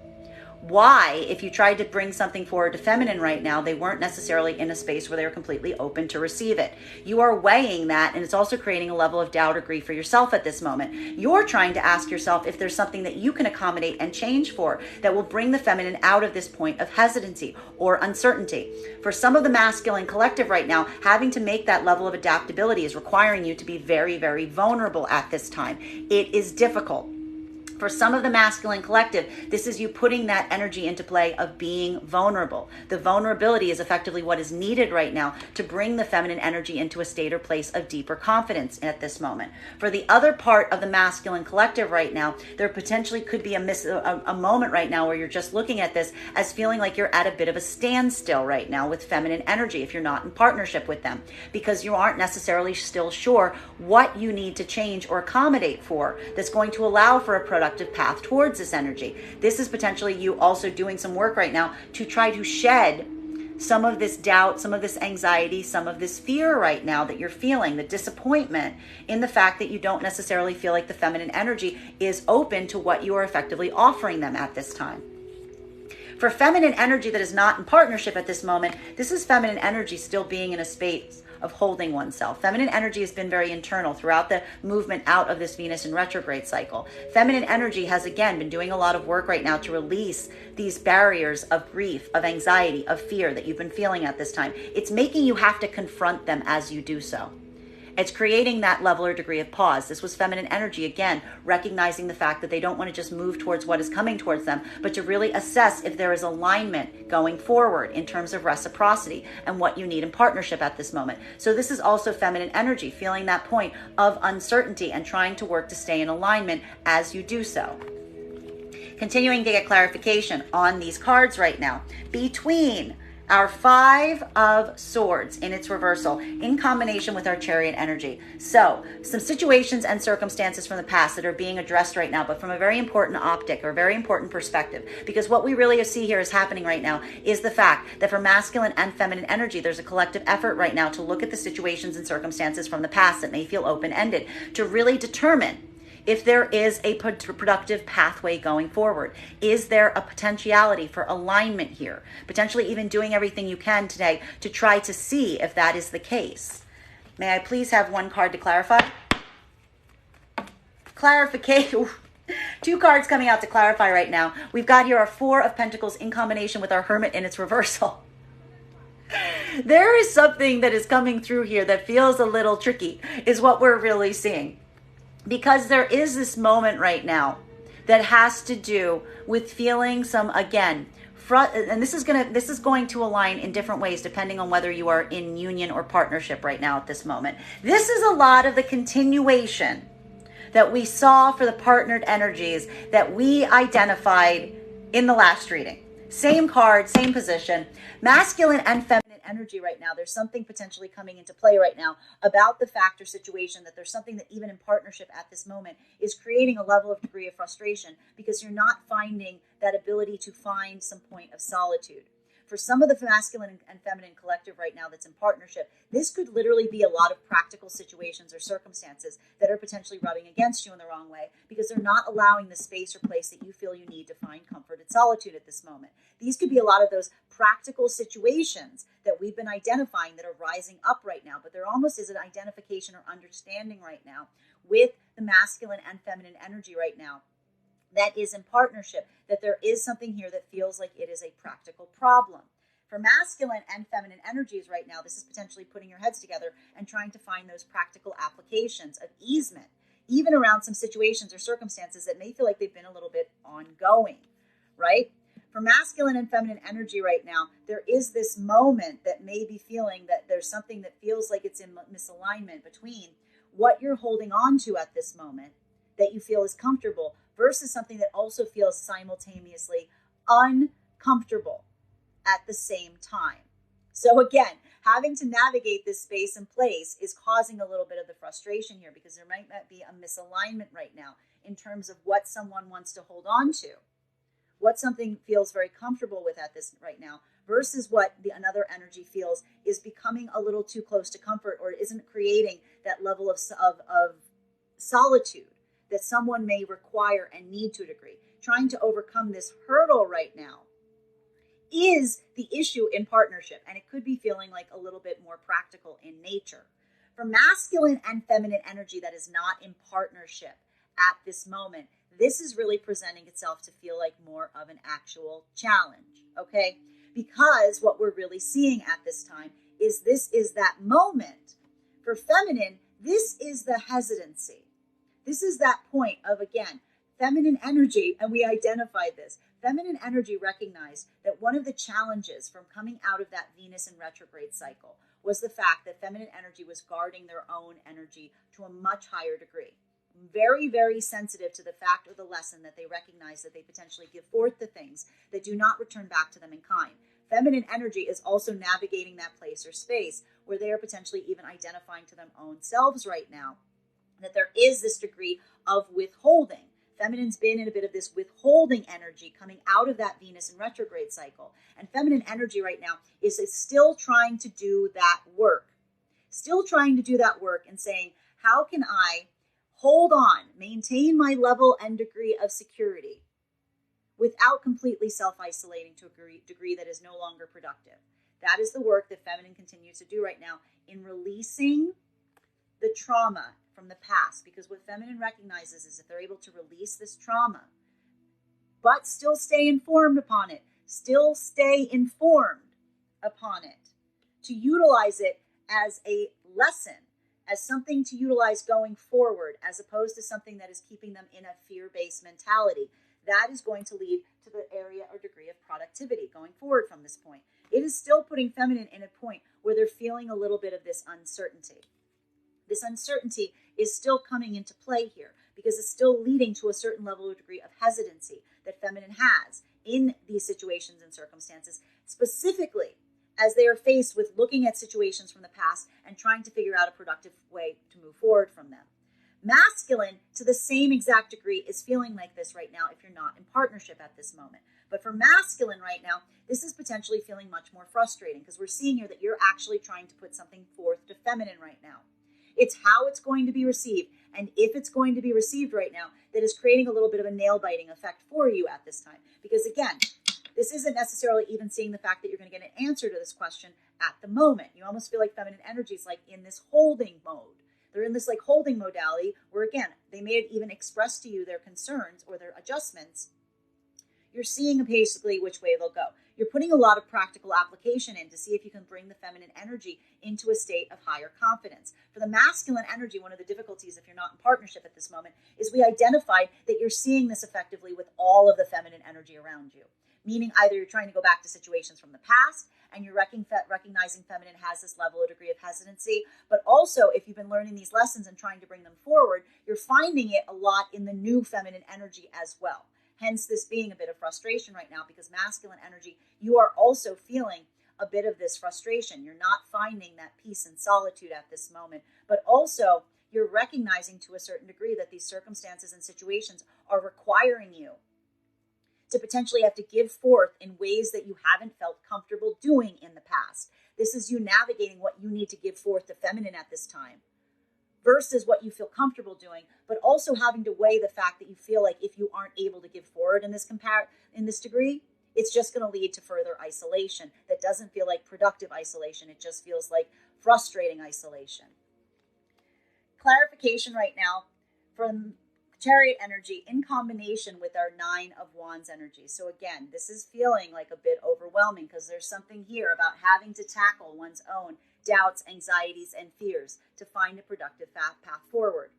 Why, if you tried to bring something forward to feminine right now, they weren't necessarily in a space where they were completely open to receive it. You are weighing that, and it's also creating a level of doubt or grief for yourself at this moment. You're trying to ask yourself if there's something that you can accommodate and change for that will bring the feminine out of this point of hesitancy or uncertainty. For some of the masculine collective right now, having to make that level of adaptability is requiring you to be very, very vulnerable at this time. It is difficult. For some of the masculine collective, this is you putting that energy into play of being vulnerable. The vulnerability is effectively what is needed right now to bring the feminine energy into a state or place of deeper confidence at this moment. For the other part of the masculine collective right now, there potentially could be a moment right now where you're just looking at this as feeling like you're at a bit of a standstill right now with feminine energy if you're not in partnership with them, because you aren't necessarily still sure what you need to change or accommodate for that's going to allow for a productive path towards this energy. This is potentially you also doing some work right now to try to shed some of this doubt, some of this anxiety, some of this fear right now that you're feeling, the disappointment in the fact that you don't necessarily feel like the feminine energy is open to what you are effectively offering them at this time. For feminine energy that is not in partnership at this moment, this is feminine energy still being in a space of holding oneself. Feminine energy has been very internal throughout the movement out of this Venus in retrograde cycle. Feminine energy has, again, been doing a lot of work right now to release these barriers of grief, of anxiety, of fear that you've been feeling at this time. It's making you have to confront them as you do so. It's creating that level or degree of pause. This was feminine energy, again, recognizing the fact that they don't want to just move towards what is coming towards them, but to really assess if there is alignment going forward in terms of reciprocity and what you need in partnership at this moment. So this is also feminine energy, feeling that point of uncertainty and trying to work to stay in alignment as you do so. Continuing to get clarification on these cards right now. Between our Five of Swords in its reversal in combination with our Chariot energy. So some situations and circumstances from the past that are being addressed right now, but from a very important optic or very important perspective, because what we really see here is happening right now is the fact that for masculine and feminine energy, there's a collective effort right now to look at the situations and circumstances from the past that may feel open-ended to really determine if there is a productive pathway going forward. Is there a potentiality for alignment here? Potentially even doing everything you can today to try to see if that is the case. May I please have one card to clarify? Clarification. Two cards coming out to clarify right now. We've got here our Four of Pentacles in combination with our Hermit in its reversal. There is something that is coming through here that feels a little tricky, is what we're really seeing. Because there is this moment right now that has to do with feeling some, again, and this is going to align in different ways depending on whether you are in union or partnership right now at this moment. This is a lot of the continuation that we saw for the partnered energies that we identified in the last reading. Same card, same position, masculine and feminine energy right now. There's something potentially coming into play right now about the factor situation, that there's something that even in partnership at this moment is creating a level of degree of frustration because you're not finding that ability to find some point of solitude. For some of the masculine and feminine collective right now that's in partnership, this could literally be a lot of practical situations or circumstances that are potentially rubbing against you in the wrong way because they're not allowing the space or place that you feel you need to find comfort and solitude at this moment. These could be a lot of those practical situations that we've been identifying that are rising up right now, but there almost is an identification or understanding right now with the masculine and feminine energy right now that is in partnership, that there is something here that feels like it is a practical problem. For masculine and feminine energies right now, this is potentially putting your heads together and trying to find those practical applications of easement, even around some situations or circumstances that may feel like they've been a little bit ongoing, right? For masculine and feminine energy right now, there is this moment that may be feeling that there's something that feels like it's in misalignment between what you're holding on to at this moment that you feel is comfortable versus something that also feels simultaneously uncomfortable at the same time. So again, having to navigate this space and place is causing a little bit of the frustration here because there might be a misalignment right now in terms of what someone wants to hold on to, what something feels very comfortable with at this right now versus what another energy feels is becoming a little too close to comfort or isn't creating that level of solitude that someone may require and need to a degree. Trying to overcome this hurdle right now is the issue in partnership, and it could be feeling like a little bit more practical in nature. For masculine and feminine energy that is not in partnership at this moment, this is really presenting itself to feel like more of an actual challenge, okay? Because what we're really seeing at this time is this is that moment. For feminine, this is the hesitancy. This is that point of, again, feminine energy, and we identified this. Feminine energy recognized that one of the challenges from coming out of that Venus in retrograde cycle was the fact that feminine energy was guarding their own energy to a much higher degree. Very, very sensitive to the fact or the lesson that they recognize that they potentially give forth the things that do not return back to them in kind. Feminine energy is also navigating that place or space where they are potentially even identifying to their own selves right now that there is this degree of withholding. Feminine's been in a bit of this withholding energy coming out of that Venus in retrograde cycle. And feminine energy right now is still trying to do that work. Still trying to do that work and saying, how can I hold on, maintain my level and degree of security without completely self-isolating to a degree that is no longer productive? That is the work that feminine continues to do right now in releasing the trauma from the past, because what feminine recognizes is if they're able to release this trauma, but still stay informed upon it, to utilize it as a lesson, as something to utilize going forward, as opposed to something that is keeping them in a fear-based mentality, that is going to lead to the area or degree of productivity going forward from this point. It is still putting feminine in a point where they're feeling a little bit of this uncertainty. This uncertainty is still coming into play here because it's still leading to a certain level or degree of hesitancy that feminine has in these situations and circumstances, specifically as they are faced with looking at situations from the past and trying to figure out a productive way to move forward from them. Masculine, to the same exact degree, is feeling like this right now if you're not in partnership at this moment. But for masculine right now, this is potentially feeling much more frustrating because we're seeing here that you're actually trying to put something forth to feminine right now. It's how it's going to be received, and if it's going to be received right now, that is creating a little bit of a nail-biting effect for you at this time. Because again, this isn't necessarily even seeing the fact that you're going to get an answer to this question at the moment. You almost feel like feminine energy is like in this holding mode. They're in this like holding modality where, again, they may have even expressed to you their concerns or their adjustments. You're seeing basically which way they'll go. You're putting a lot of practical application in to see if you can bring the feminine energy into a state of higher confidence. For the masculine energy, one of the difficulties if you're not in partnership at this moment is we identified that you're seeing this effectively with all of the feminine energy around you. Meaning either you're trying to go back to situations from the past and you're recognizing feminine has this level or degree of hesitancy, but also if you've been learning these lessons and trying to bring them forward, you're finding it a lot in the new feminine energy as well. Hence this being a bit of frustration right now because masculine energy, you are also feeling a bit of this frustration. You're not finding that peace and solitude at this moment, but also you're recognizing to a certain degree that these circumstances and situations are requiring you to potentially have to give forth in ways that you haven't felt comfortable doing in the past. This is you navigating what you need to give forth to feminine at this time versus what you feel comfortable doing, but also having to weigh the fact that you feel like if you aren't able to give forward in this degree, it's just going to lead to further isolation that doesn't feel like productive isolation. It just feels like frustrating isolation. Clarification right now from Chariot energy in combination with our 9 of Wands energy. So again, this is feeling like a bit overwhelming because there's something here about having to tackle one's own doubts, anxieties, and fears to find a productive path forward.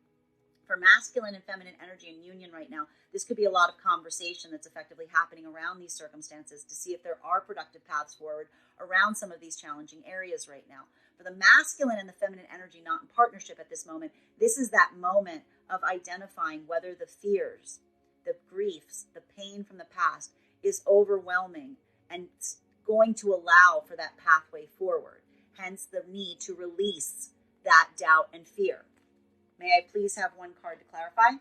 For masculine and feminine energy in union right now, this could be a lot of conversation that's effectively happening around these circumstances to see if there are productive paths forward around some of these challenging areas right now. For the masculine and the feminine energy not in partnership at this moment, this is that moment of identifying whether the fears, the griefs, the pain from the past is overwhelming and going to allow for that pathway forward. Hence the need to release that doubt and fear. May I please have one card to clarify?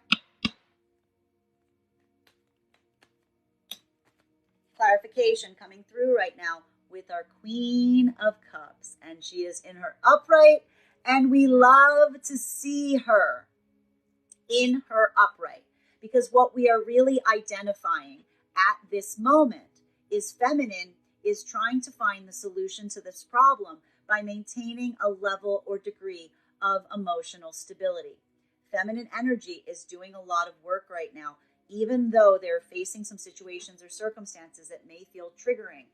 Clarification coming through right now with our Queen of Cups. And she is in her upright, and we love to see her in her upright. Because what we are really identifying at this moment is feminine is trying to find the solution to this problem by maintaining a level or degree of emotional stability. Feminine energy is doing a lot of work right now, even though they're facing some situations or circumstances that may feel triggering,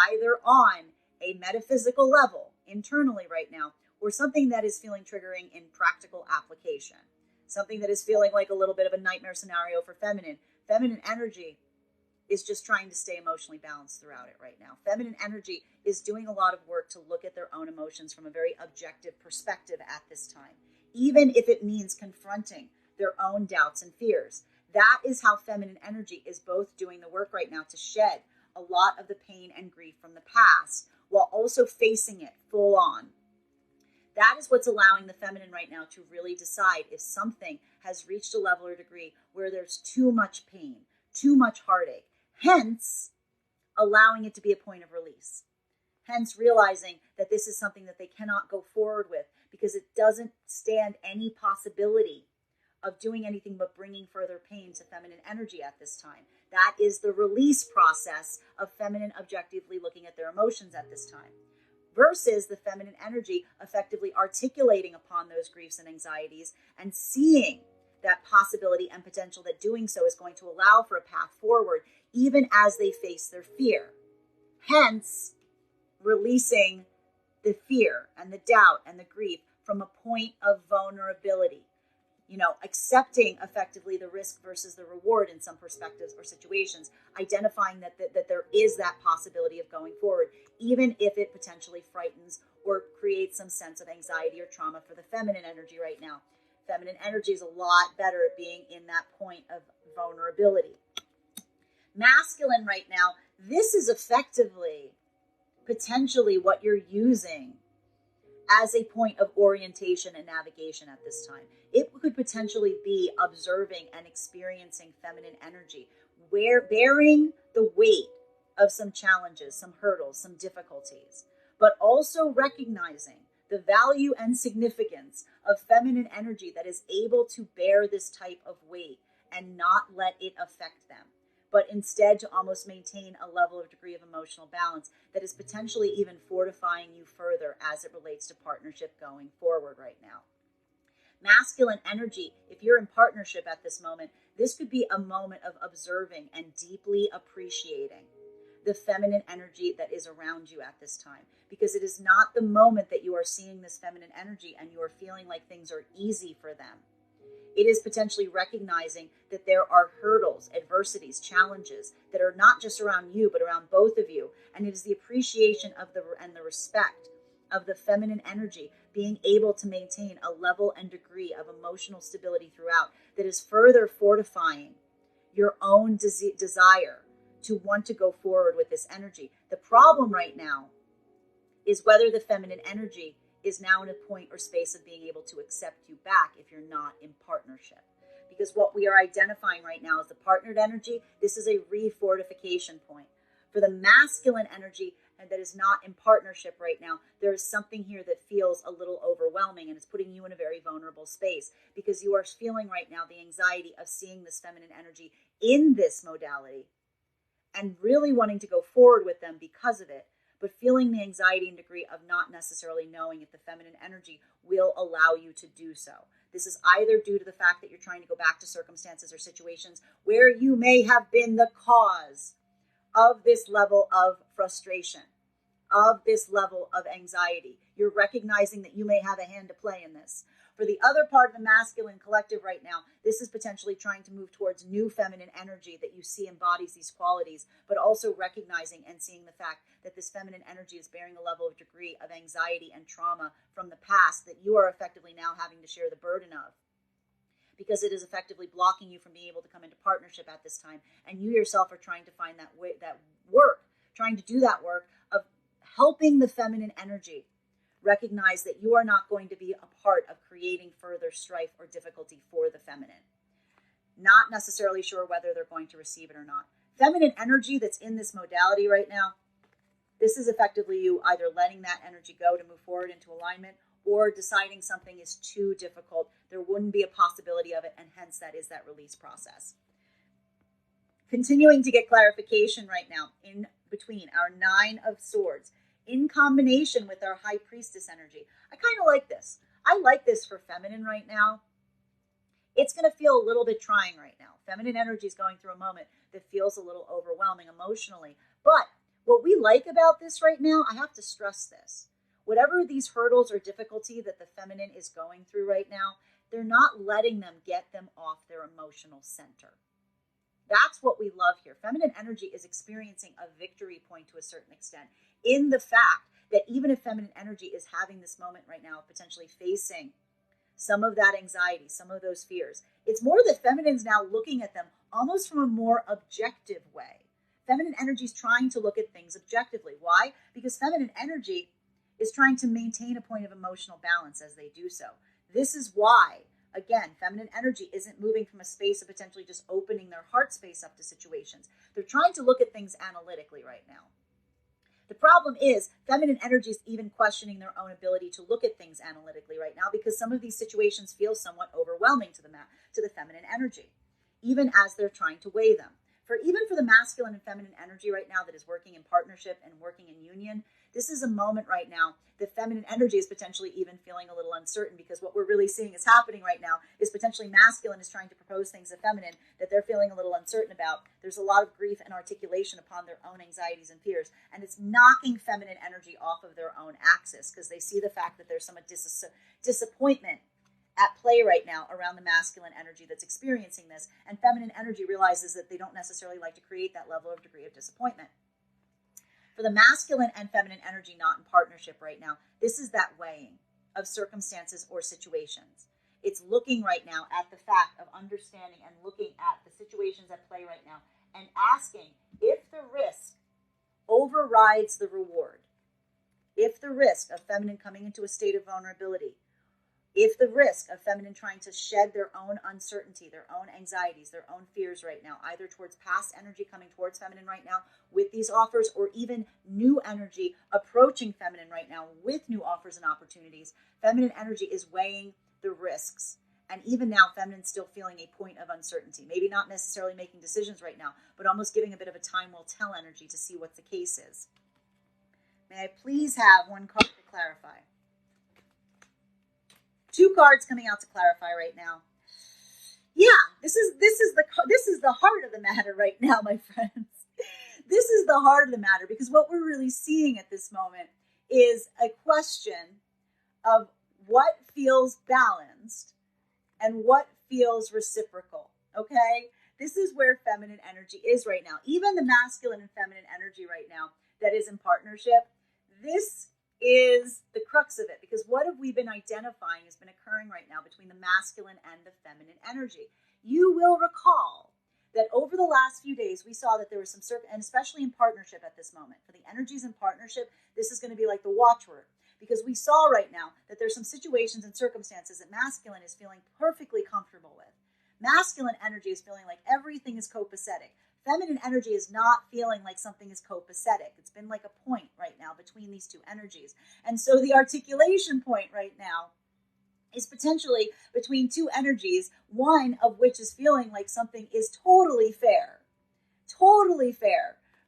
either on a metaphysical level internally right now, or something that is feeling triggering in practical application. Something that is feeling like a little bit of a nightmare scenario for feminine. Feminine energy is just trying to stay emotionally balanced throughout it right now. Feminine energy is doing a lot of work to look at their own emotions from a very objective perspective at this time, even if it means confronting their own doubts and fears. That is how feminine energy is both doing the work right now to shed a lot of the pain and grief from the past while also facing it full on. That is what's allowing the feminine right now to really decide if something has reached a level or degree where there's too much pain, too much heartache, hence allowing it to be a point of release. Hence realizing that this is something that they cannot go forward with because it doesn't stand any possibility of doing anything but bringing further pain to feminine energy at this time. That is the release process of feminine objectively looking at their emotions at this time. Versus the feminine energy effectively articulating upon those griefs and anxieties and seeing that possibility and potential that doing so is going to allow for a path forward even as they face their fear. Hence, releasing the fear and the doubt and the grief from a point of vulnerability. Accepting effectively the risk versus the reward in some perspectives or situations, identifying that there is that possibility of going forward, even if it potentially frightens or creates some sense of anxiety or trauma for the feminine energy right now. Feminine energy is a lot better at being in that point of vulnerability. Masculine right now, this is effectively potentially what you're using as a point of orientation and navigation at this time. It could potentially be observing and experiencing feminine energy, where bearing the weight of some challenges, some hurdles, some difficulties, but also recognizing the value and significance of feminine energy that is able to bear this type of weight and not let it affect them, but instead to almost maintain a level of degree of emotional balance that is potentially even fortifying you further as it relates to partnership going forward right now. Masculine energy, if you're in partnership at this moment, this could be a moment of observing and deeply appreciating the feminine energy that is around you at this time, because it is not the moment that you are seeing this feminine energy and you are feeling like things are easy for them. It is potentially recognizing that there are hurdles, adversities, challenges that are not just around you, but around both of you. And it is the appreciation of the respect of the feminine energy being able to maintain a level and degree of emotional stability throughout that is further fortifying your own desire to want to go forward with this energy. The problem right now is whether the feminine energy is now in a point or space of being able to accept you back if you're not in partnership. Because what we are identifying right now is the partnered energy. This is a refortification point. For the masculine energy that is not in partnership right now, there is something here that feels a little overwhelming, and it's putting you in a very vulnerable space because you are feeling right now the anxiety of seeing this feminine energy in this modality and really wanting to go forward with them because of it, but feeling the anxiety and degree of not necessarily knowing if the feminine energy will allow you to do so. This is either due to the fact that you're trying to go back to circumstances or situations where you may have been the cause of this level of frustration, of this level of anxiety. You're recognizing that you may have a hand to play in this. For the other part of the masculine collective right now, this is potentially trying to move towards new feminine energy that you see embodies these qualities, but also recognizing and seeing the fact that this feminine energy is bearing a level of degree of anxiety and trauma from the past that you are effectively now having to share the burden of, because it is effectively blocking you from being able to come into partnership at this time. And you yourself are trying to find that way, trying to do that work of helping the feminine energy recognize that you are not going to be a part of creating further strife or difficulty for the feminine. Not necessarily sure whether they're going to receive it or not. Feminine energy that's in this modality right now, this is effectively you either letting that energy go to move forward into alignment, or deciding something is too difficult. There wouldn't be a possibility of it, and hence that is that release process. Continuing to get clarification right now in between our Nine of Swords in combination with our High Priestess energy. I kind of like this. I like this for feminine right now. It's going to feel a little bit trying right now. Feminine energy is going through a moment that feels a little overwhelming emotionally. But what we like about this right now, I have to stress this. Whatever these hurdles or difficulty that the feminine is going through right now, they're not letting them get them off their emotional center. That's what we love here. Feminine energy is experiencing a victory point to a certain extent in the fact that even if feminine energy is having this moment right now, potentially facing some of that anxiety, some of those fears, it's more that feminine's now looking at them almost from a more objective way. Feminine energy is trying to look at things objectively. Why? Because feminine energy is trying to maintain a point of emotional balance as they do so. This is why, again, feminine energy isn't moving from a space of potentially just opening their heart space up to situations. They're trying to look at things analytically right now. The problem is feminine energy is even questioning their own ability to look at things analytically right now, because some of these situations feel somewhat overwhelming to the feminine energy, even as they're trying to weigh them. Even for the masculine and feminine energy right now that is working in partnership and working in union, this is a moment right now that feminine energy is potentially even feeling a little uncertain, because what we're really seeing is happening right now is potentially masculine is trying to propose things to feminine that they're feeling a little uncertain about. There's a lot of grief and articulation upon their own anxieties and fears, and it's knocking feminine energy off of their own axis because they see the fact that there's some disappointment at play right now around the masculine energy that's experiencing this, and feminine energy realizes that they don't necessarily like to create that level of degree of disappointment. For the masculine and feminine energy not in partnership right now, this is that weighing of circumstances or situations. It's looking right now at the fact of understanding and looking at the situations at play right now and asking if the risk overrides the reward, if the risk of feminine coming into a state of vulnerability, if the risk of feminine trying to shed their own uncertainty, their own anxieties, their own fears right now, either towards past energy coming towards feminine right now with these offers, or even new energy approaching feminine right now with new offers and opportunities, feminine energy is weighing the risks. And even now, feminine's still feeling a point of uncertainty. Maybe not necessarily making decisions right now, but almost giving a bit of a time will tell energy to see what the case is. May I please have one card to clarify? Two cards coming out to clarify right now. Yeah, this is the heart of the matter right now, my friends. This is the heart of the matter, because what we're really seeing at this moment is a question of what feels balanced and what feels reciprocal, okay? This is where feminine energy is right now. Even the masculine and feminine energy right now that is in partnership, this is the crux of it, because what have we been identifying has been occurring right now between the masculine and the feminine energy. You will recall that over the last few days, we saw that there was some and especially in partnership at this moment, for the energies in partnership, this is going to be like the watchword, because we saw right now that there's some situations and circumstances that masculine is feeling perfectly comfortable with. Masculine energy is feeling like everything is copacetic. Feminine energy is not feeling like something is copacetic. It's been like a point right now between these two energies. And so the articulation point right now is potentially between two energies, one of which is feeling like something is totally fair,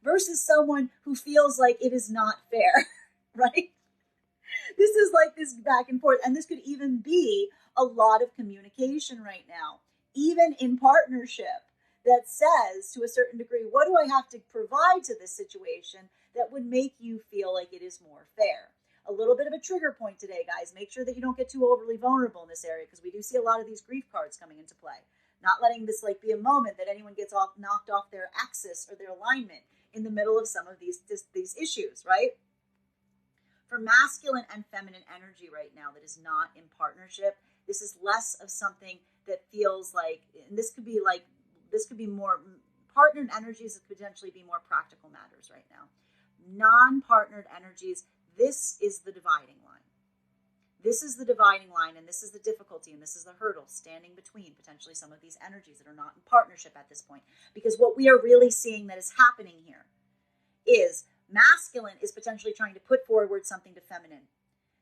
versus someone who feels like it is not fair, right? This is like this back and forth. And this could even be a lot of communication right now, even in partnership, that says to a certain degree, what do I have to provide to this situation that would make you feel like it is more fair? a little bit of a trigger point today, guys. Make sure that you don't get too overly vulnerable in this area, because we do see a lot of these grief cards coming into play. Not letting this like be a moment that anyone gets knocked off their axis or their alignment in the middle of some of these issues, right? For masculine and feminine energy right now that is not in partnership, this is less of something that feels like, and this could be more partnered energies, that could potentially be more practical matters right now. Non-partnered energies, this is the dividing line. This is the dividing line, and this is the difficulty, and this is the hurdle standing between potentially some of these energies that are not in partnership at this point. Because what we are really seeing that is happening here is masculine is potentially trying to put forward something to feminine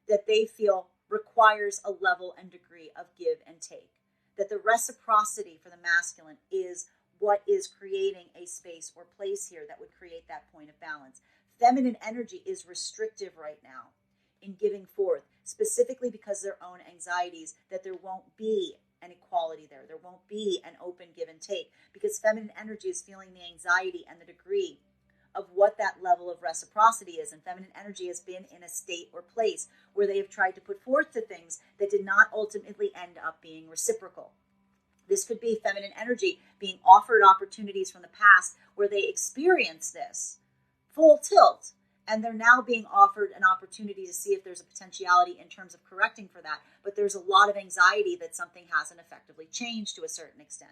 that they feel requires a level and degree of give and take. That the reciprocity for the masculine is what is creating a space or place here that would create that point of balance. Feminine energy is restrictive right now in giving forth, specifically because of their own anxieties, that there won't be an equality there. There won't be an open give and take, because feminine energy is feeling the anxiety and the degree of what that level of reciprocity is. And feminine energy has been in a state or place where they have tried to put forth to things that did not ultimately end up being reciprocal. This could be feminine energy being offered opportunities from the past where they experienced this full tilt, and they're now being offered an opportunity to see if there's a potentiality in terms of correcting for that. But there's a lot of anxiety that something hasn't effectively changed to a certain extent.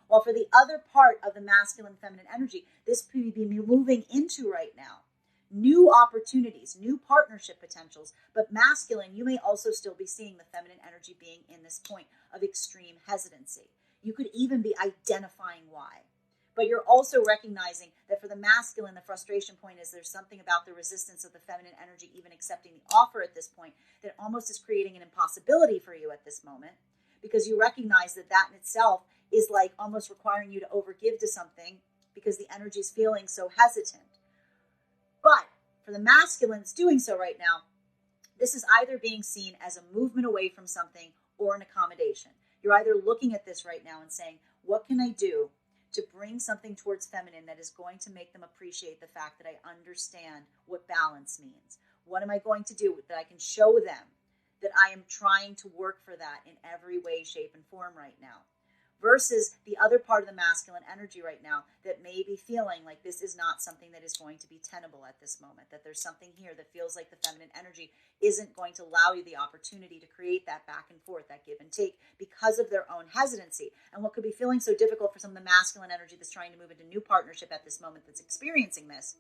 While for the other part of the masculine feminine energy, this could be moving into right now new opportunities, new partnership potentials. But masculine, you may also still be seeing the feminine energy being in this point of extreme hesitancy. You could even be identifying why. But you're also recognizing that for the masculine, the frustration point is there's something about the resistance of the feminine energy even accepting the offer at this point that almost is creating an impossibility for you at this moment, because you recognize that that in itself is like almost requiring you to overgive to something because the energy is feeling so hesitant. But for the masculines doing so right now, this is either being seen as a movement away from something or an accommodation. You're either looking at this right now and saying, what can I do to bring something towards feminine that is going to make them appreciate the fact that I understand what balance means? What am I going to do that I can show them that I am trying to work for that in every way, shape, and form right now? Versus the other part of the masculine energy right now that may be feeling like this is not something that is going to be tenable at this moment, that there's something here that feels like the feminine energy isn't going to allow you the opportunity to create that back and forth, that give and take, because of their own hesitancy. And what could be feeling so difficult for some of the masculine energy that's trying to move into new partnership at this moment that's experiencing this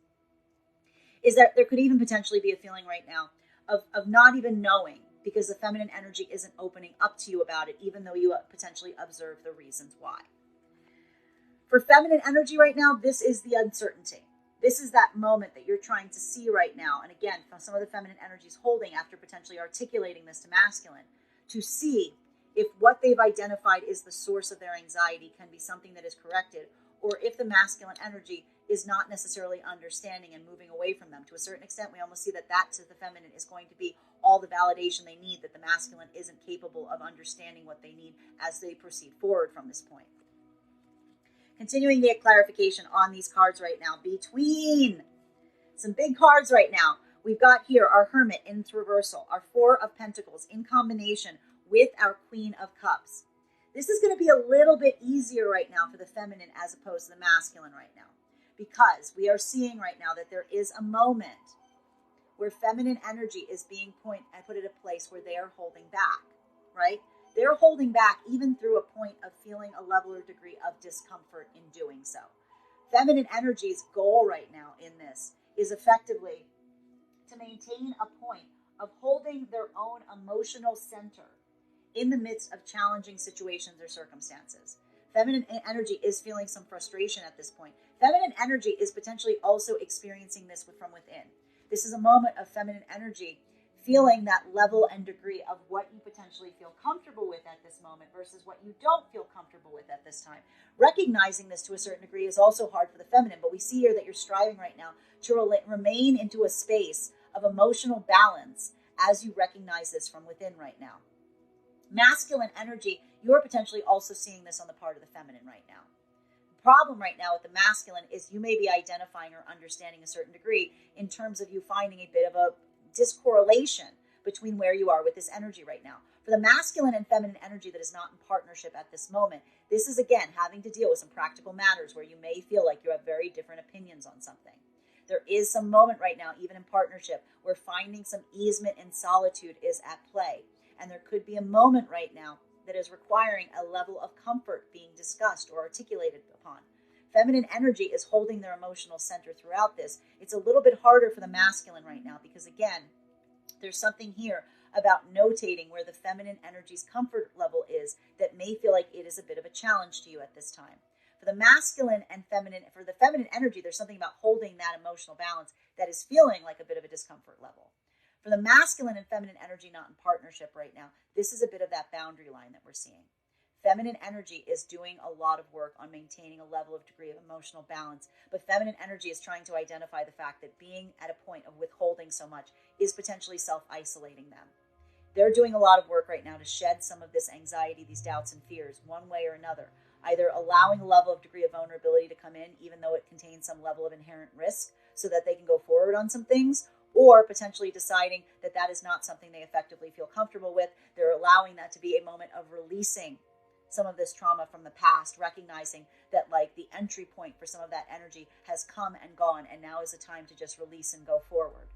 is that there could even potentially be a feeling right now of not even knowing, because the feminine energy isn't opening up to you about it, even though you potentially observe the reasons why. For feminine energy right now, this is the uncertainty. This is that moment that you're trying to see right now. And again, some of the feminine energy is holding after potentially articulating this to masculine, to see if what they've identified is the source of their anxiety can be something that is corrected, or if the masculine energy is not necessarily understanding and moving away from them. To a certain extent, we almost see that to the feminine is going to be all the validation they need, that the masculine isn't capable of understanding what they need as they proceed forward from this point. Continuing the clarification on these cards right now, between some big cards right now, we've got here our Hermit in its reversal, our Four of Pentacles in combination with our Queen of Cups. This is going to be a little bit easier right now for the feminine as opposed to the masculine right now, because we are seeing right now that there is a moment where feminine energy is being put in a place where they are holding back, right? They're holding back even through a point of feeling a level or degree of discomfort in doing so. Feminine energy's goal right now in this is effectively to maintain a point of holding their own emotional center in the midst of challenging situations or circumstances. Feminine energy is feeling some frustration at this point. Feminine energy is potentially also experiencing this from within. This is a moment of feminine energy feeling that level and degree of what you potentially feel comfortable with at this moment versus what you don't feel comfortable with at this time. Recognizing this to a certain degree is also hard for the feminine, but we see here that you're striving right now to remain into a space of emotional balance as you recognize this from within right now. Masculine energy, you're potentially also seeing this on the part of the feminine right now. The problem right now with the masculine is you may be identifying or understanding a certain degree in terms of you finding a bit of a discorrelation between where you are with this energy right now. For the masculine and feminine energy that is not in partnership at this moment, this is again having to deal with some practical matters where you may feel like you have very different opinions on something. There is some moment right now, even in partnership, where finding some easement in solitude is at play. And there could be a moment right now that is requiring a level of comfort being discussed or articulated upon. Feminine energy is holding their emotional center throughout this. It's a little bit harder for the masculine right now because, again, there's something here about notating where the feminine energy's comfort level is that may feel like it is a bit of a challenge to you at this time. For the masculine and feminine, for the feminine energy, there's something about holding that emotional balance that is feeling like a bit of a discomfort level. For the masculine and feminine energy not in partnership right now, this is a bit of that boundary line that we're seeing. Feminine energy is doing a lot of work on maintaining a level of degree of emotional balance, but feminine energy is trying to identify the fact that being at a point of withholding so much is potentially self-isolating them. They're doing a lot of work right now to shed some of this anxiety, these doubts and fears, one way or another, either allowing a level of degree of vulnerability to come in, even though it contains some level of inherent risk, so that they can go forward on some things, or potentially deciding that that is not something they effectively feel comfortable with. They're allowing that to be a moment of releasing some of this trauma from the past, recognizing that like the entry point for some of that energy has come and gone, and now is the time to just release and go forward.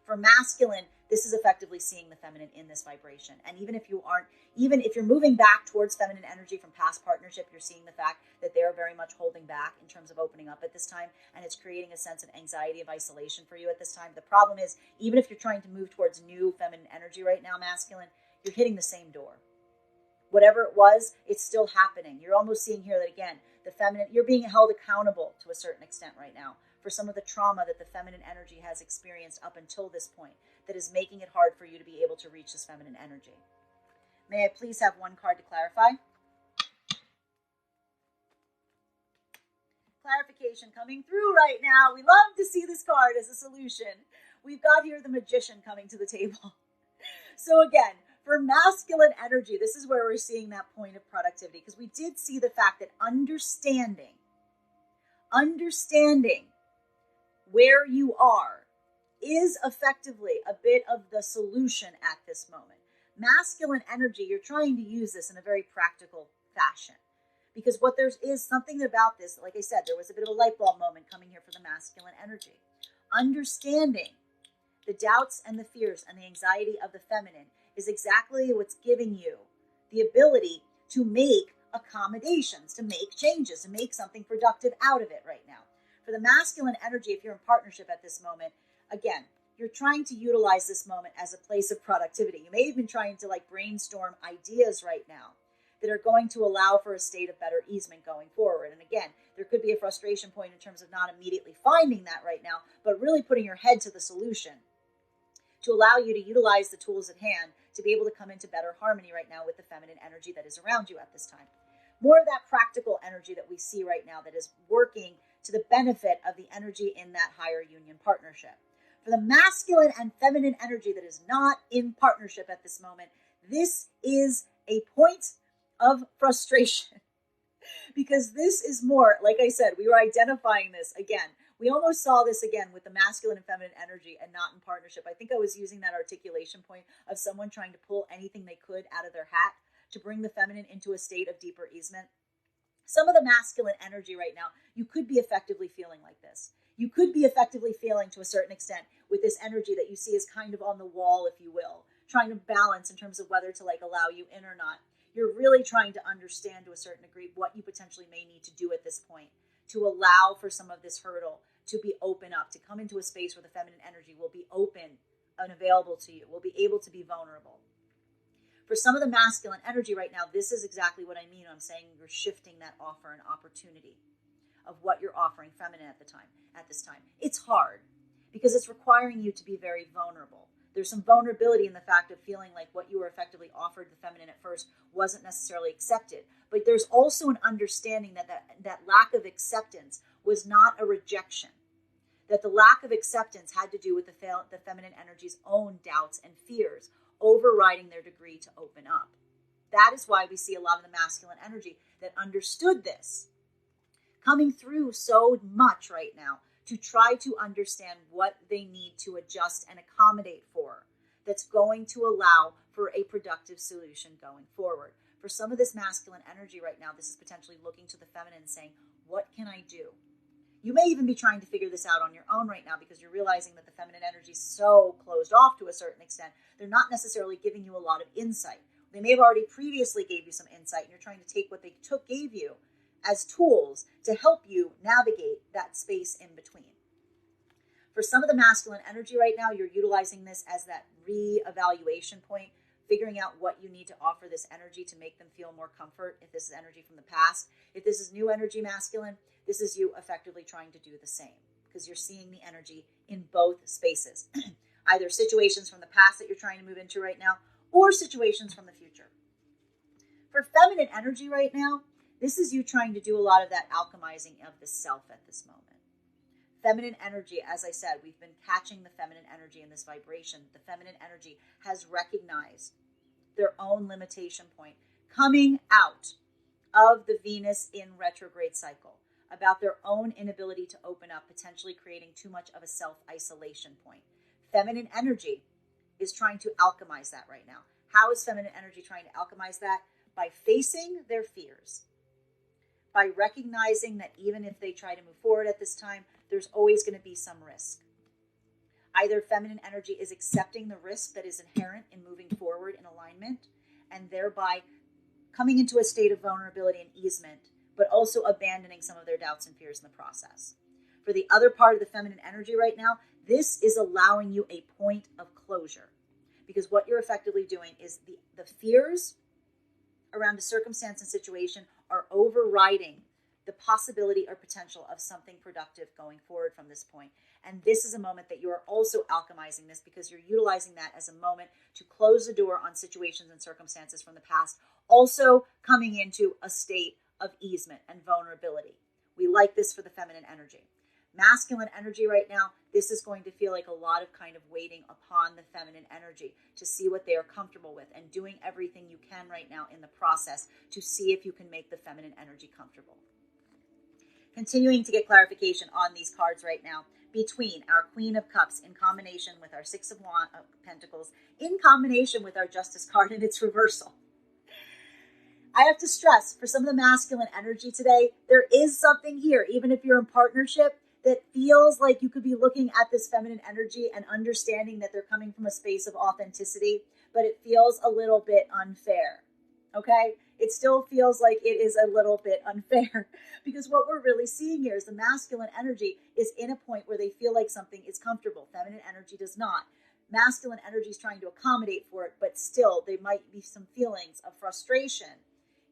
For masculine, this is effectively seeing the feminine in this vibration. And even if you're moving back towards feminine energy from past partnership, you're seeing the fact that they're very much holding back in terms of opening up at this time. And it's creating a sense of anxiety, of isolation for you at this time. The problem is, even if you're trying to move towards new feminine energy right now, masculine, you're hitting the same door. Whatever it was, it's still happening. You're almost seeing here that, again, the feminine, you're being held accountable to a certain extent right now for some of the trauma that the feminine energy has experienced up until this point that is making it hard for you to be able to reach this feminine energy. May I please have one card to clarify? Clarification coming through right now. We love to see this card as a solution. We've got here the Magician coming to the table. So again, for masculine energy, this is where we're seeing that point of productivity, because we did see the fact that understanding where you are is effectively a bit of the solution at this moment. Masculine energy, you're trying to use this in a very practical fashion, because what there is something about this, like I said, there was a bit of a light bulb moment coming here for the masculine energy. Understanding the doubts and the fears and the anxiety of the feminine is exactly what's giving you the ability to make accommodations, to make changes, to make something productive out of it right now. For the masculine energy, if you're in partnership at this moment, again, you're trying to utilize this moment as a place of productivity. You may have been trying to brainstorm ideas right now that are going to allow for a state of better easement going forward. And again, there could be a frustration point in terms of not immediately finding that right now, but really putting your head to the solution to allow you to utilize the tools at hand to be able to come into better harmony right now with the feminine energy that is around you at this time. More of that practical energy that we see right now that is working to the benefit of the energy in that higher union partnership. For the masculine and feminine energy that is not in partnership at this moment, this is a point of frustration because this is more, like I said, we were identifying this again. We almost saw this again with the masculine and feminine energy and not in partnership. I think I was using that articulation point of someone trying to pull anything they could out of their hat to bring the feminine into a state of deeper easement. Some of the masculine energy right now, you could be effectively feeling like this. You could be effectively feeling to a certain extent with this energy that you see as kind of on the wall, if you will, trying to balance in terms of whether to allow you in or not. You're really trying to understand to a certain degree what you potentially may need to do at this point to allow for some of this hurdle to be open up, to come into a space where the feminine energy will be open and available to you, will be able to be vulnerable. For some of the masculine energy right now, this is exactly what I mean. I'm saying you're shifting that offer and opportunity of what you're offering feminine at this time. It's hard because it's requiring you to be very vulnerable. There's some vulnerability in the fact of feeling like what you were effectively offered the feminine at first wasn't necessarily accepted. But there's also an understanding that lack of acceptance was not a rejection. That the lack of acceptance had to do with the feminine energy's own doubts and fears overriding their degree to open up. That is why we see a lot of the masculine energy that understood this coming through so much right now to try to understand what they need to adjust and accommodate for that's going to allow for a productive solution going forward. For some of this masculine energy right now, this is potentially looking to the feminine and saying, what can I do? You may even be trying to figure this out on your own right now because you're realizing that the feminine energy is so closed off to a certain extent. They're not necessarily giving you a lot of insight. They may have already previously gave you some insight, and you're trying to take what they gave you as tools to help you navigate that space in between. For some of the masculine energy right now, you're utilizing this as that re-evaluation point, figuring out what you need to offer this energy to make them feel more comfort. If this is energy from the past, if this is new energy masculine, this is you effectively trying to do the same because you're seeing the energy in both spaces, either situations from the past that you're trying to move into right now or situations from the future. For feminine energy right now, this is you trying to do a lot of that alchemizing of the self at this moment. Feminine energy, as I said, we've been catching the feminine energy in this vibration. The feminine energy has recognized their own limitation point coming out of the Venus in retrograde cycle, about their own inability to open up, potentially creating too much of a self-isolation point. Feminine energy is trying to alchemize that right now. How is feminine energy trying to alchemize that? By facing their fears, by recognizing that even if they try to move forward at this time, there's always going to be some risk. Either feminine energy is accepting the risk that is inherent in moving forward in alignment and thereby coming into a state of vulnerability and easement, but also abandoning some of their doubts and fears in the process. For the other part of the feminine energy right now, this is allowing you a point of closure, because what you're effectively doing is the fears around a circumstance and situation are overriding the possibility or potential of something productive going forward from this point. And this is a moment that you are also alchemizing this because you're utilizing that as a moment to close the door on situations and circumstances from the past, also coming into a state of easement and vulnerability. We like this for the feminine energy. Masculine energy right now, this is going to feel like a lot of kind of waiting upon the feminine energy to see what they are comfortable with and doing everything you can right now in the process to see if you can make the feminine energy comfortable. Continuing to get clarification on these cards right now between our Queen of Cups in combination with our Six of Pentacles in combination with our Justice card in its reversal. I have to stress, for some of the masculine energy today, there is something here, even if you're in partnership, that feels like you could be looking at this feminine energy and understanding that they're coming from a space of authenticity, but it feels a little bit unfair, okay? It still feels like it is a little bit unfair because what we're really seeing here is the masculine energy is in a point where they feel like something is comfortable. Feminine energy does not. Masculine energy is trying to accommodate for it, but still there might be some feelings of frustration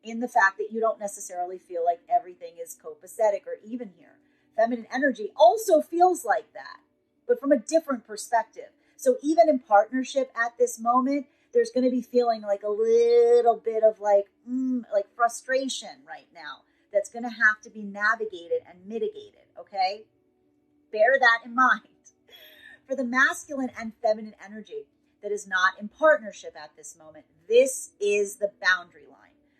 in the fact that you don't necessarily feel like everything is copacetic or even here. Feminine energy also feels like that, but from a different perspective. So even in partnership at this moment, there's going to be feeling like a little bit of like frustration right now that's going to have to be navigated and mitigated, okay? Bear that in mind. For the masculine and feminine energy that is not in partnership at this moment, this is the boundary line.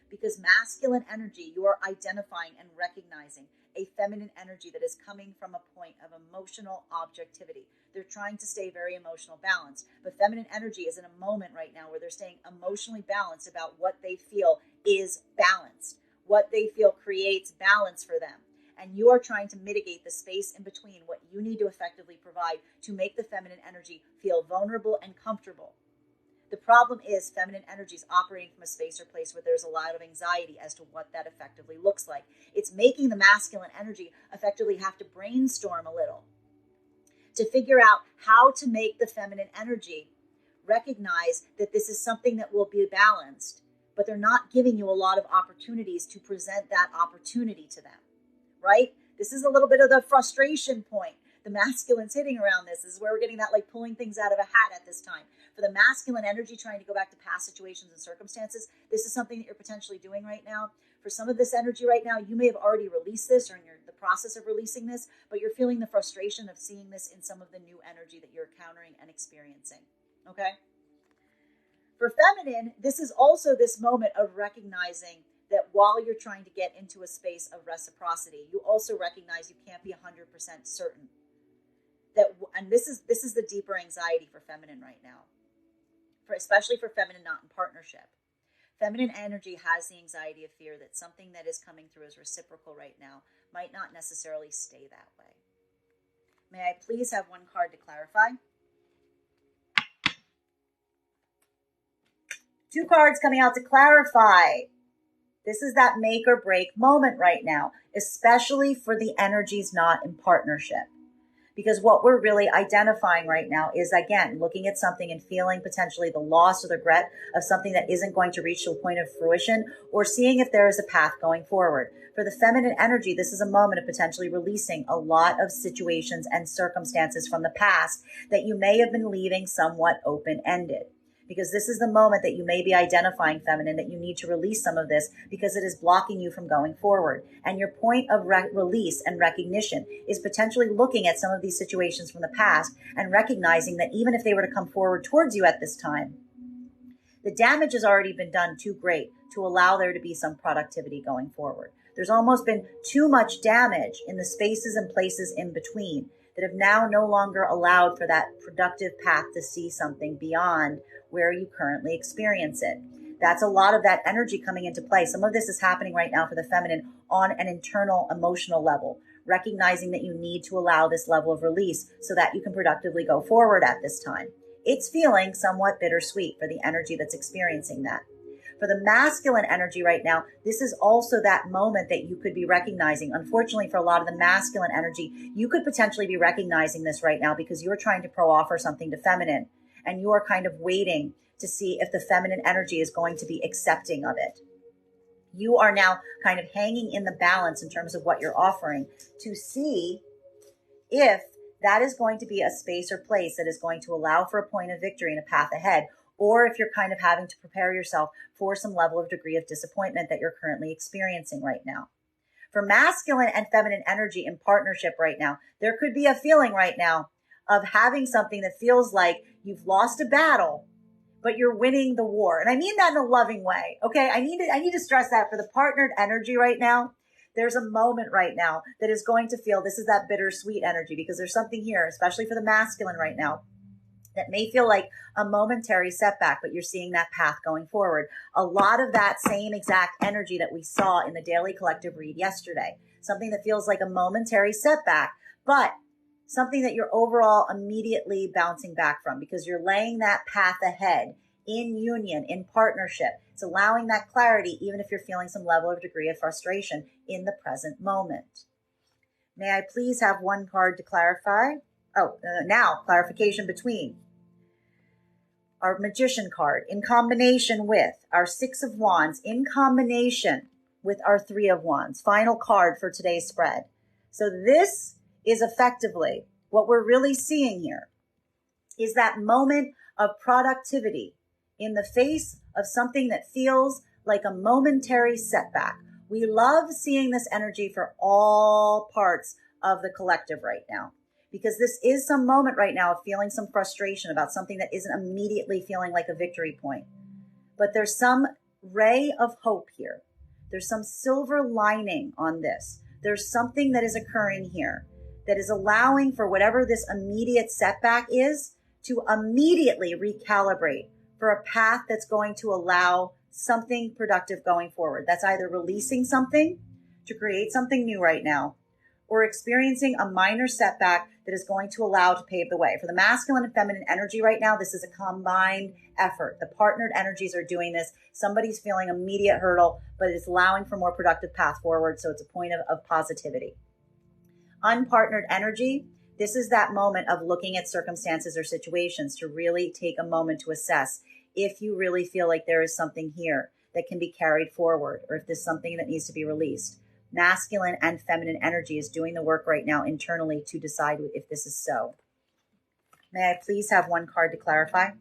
Because masculine energy, you are identifying and recognizing a feminine energy that is coming from a point of emotional objectivity. They're trying to stay very emotional balanced. But feminine energy is in a moment right now where they're staying emotionally balanced about what they feel is balanced, what they feel creates balance for them. And you are trying to mitigate the space in between what you need to effectively provide to make the feminine energy feel vulnerable and comfortable. The problem is feminine energy is operating from a space or place where there's a lot of anxiety as to what that effectively looks like. It's making the masculine energy effectively have to brainstorm a little to figure out how to make the feminine energy recognize that this is something that will be balanced, but they're not giving you a lot of opportunities to present that opportunity to them, right? This is a little bit of the frustration point. The masculine's hitting around this. This is where we're getting that like pulling things out of a hat at this time. For the masculine energy trying to go back to past situations and circumstances, this is something that you're potentially doing right now. For some of this energy right now, you may have already released this or in the process of releasing this, but you're feeling the frustration of seeing this in some of the new energy that you're encountering and experiencing, okay? For feminine, this is also this moment of recognizing that while you're trying to get into a space of reciprocity, you also recognize you can't be 100% certain and this is the deeper anxiety for feminine right now, especially for feminine not in partnership. Feminine energy has the anxiety of fear that something that is coming through as reciprocal right now might not necessarily stay that way. May I please have one card to clarify? Two cards coming out to clarify. This is that make or break moment right now, especially for the energies not in partnership. Because what we're really identifying right now is, again, looking at something and feeling potentially the loss or the regret of something that isn't going to reach to a point of fruition, or seeing if there is a path going forward. For the feminine energy, this is a moment of potentially releasing a lot of situations and circumstances from the past that you may have been leaving somewhat open-ended. Because this is the moment that you may be identifying, feminine, that you need to release some of this because it is blocking you from going forward. And your point of release and recognition is potentially looking at some of these situations from the past and recognizing that even if they were to come forward towards you at this time, the damage has already been done too great to allow there to be some productivity going forward. There's almost been too much damage in the spaces and places in between that have now no longer allowed for that productive path to see something beyond where you currently experience it. That's a lot of that energy coming into play. Some of this is happening right now for the feminine on an internal emotional level, recognizing that you need to allow this level of release so that you can productively go forward at this time. It's feeling somewhat bittersweet for the energy that's experiencing that. For the masculine energy right now, this is also that moment that you could be recognizing. Unfortunately, for a lot of the masculine energy, you could potentially be recognizing this right now because you're trying to offer something to feminine, and you are kind of waiting to see if the feminine energy is going to be accepting of it. You are now kind of hanging in the balance in terms of what you're offering to see if that is going to be a space or place that is going to allow for a point of victory and a path ahead, or if you're kind of having to prepare yourself for some level of degree of disappointment that you're currently experiencing right now. For masculine and feminine energy in partnership right now, there could be a feeling right now of having something that feels like you've lost a battle, but you're winning the war. And I mean that in a loving way. Okay. I need to stress that for the partnered energy right now. There's a moment right now that is going to feel, this is that bittersweet energy, because there's something here, especially for the masculine right now, that may feel like a momentary setback, but you're seeing that path going forward. A lot of that same exact energy that we saw in the daily collective read yesterday, something that feels like a momentary setback, but something that you're overall immediately bouncing back from because you're laying that path ahead in union, in partnership. It's allowing that clarity, even if you're feeling some level of degree of frustration in the present moment. May I please have one card to clarify? Now clarification between our Magician card in combination with our Six of Wands, in combination with our Three of Wands. Final card for today's spread. So this is effectively what we're really seeing here is that moment of productivity in the face of something that feels like a momentary setback. We love seeing this energy for all parts of the collective right now, because this is some moment right now of feeling some frustration about something that isn't immediately feeling like a victory point. But there's some ray of hope here. There's some silver lining on this. There's something that is occurring here that is allowing for whatever this immediate setback is to immediately recalibrate for a path that's going to allow something productive going forward. That's either releasing something to create something new right now, or experiencing a minor setback that is going to allow to pave the way. For the masculine and feminine energy right now, this is a combined effort. The partnered energies are doing this. Somebody's feeling immediate hurdle, but it's allowing for more productive path forward. So it's a point of positivity. Unpartnered energy, this is that moment of looking at circumstances or situations to really take a moment to assess if you really feel like there is something here that can be carried forward, or if there's something that needs to be released. Masculine and feminine energy is doing the work right now internally to decide if this is so. May I please have one card to clarify?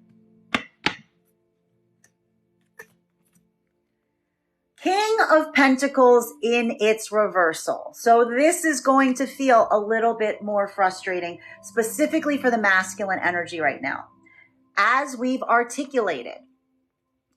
King of Pentacles in its reversal. So this is going to feel a little bit more frustrating, specifically for the masculine energy right now. As we've articulated,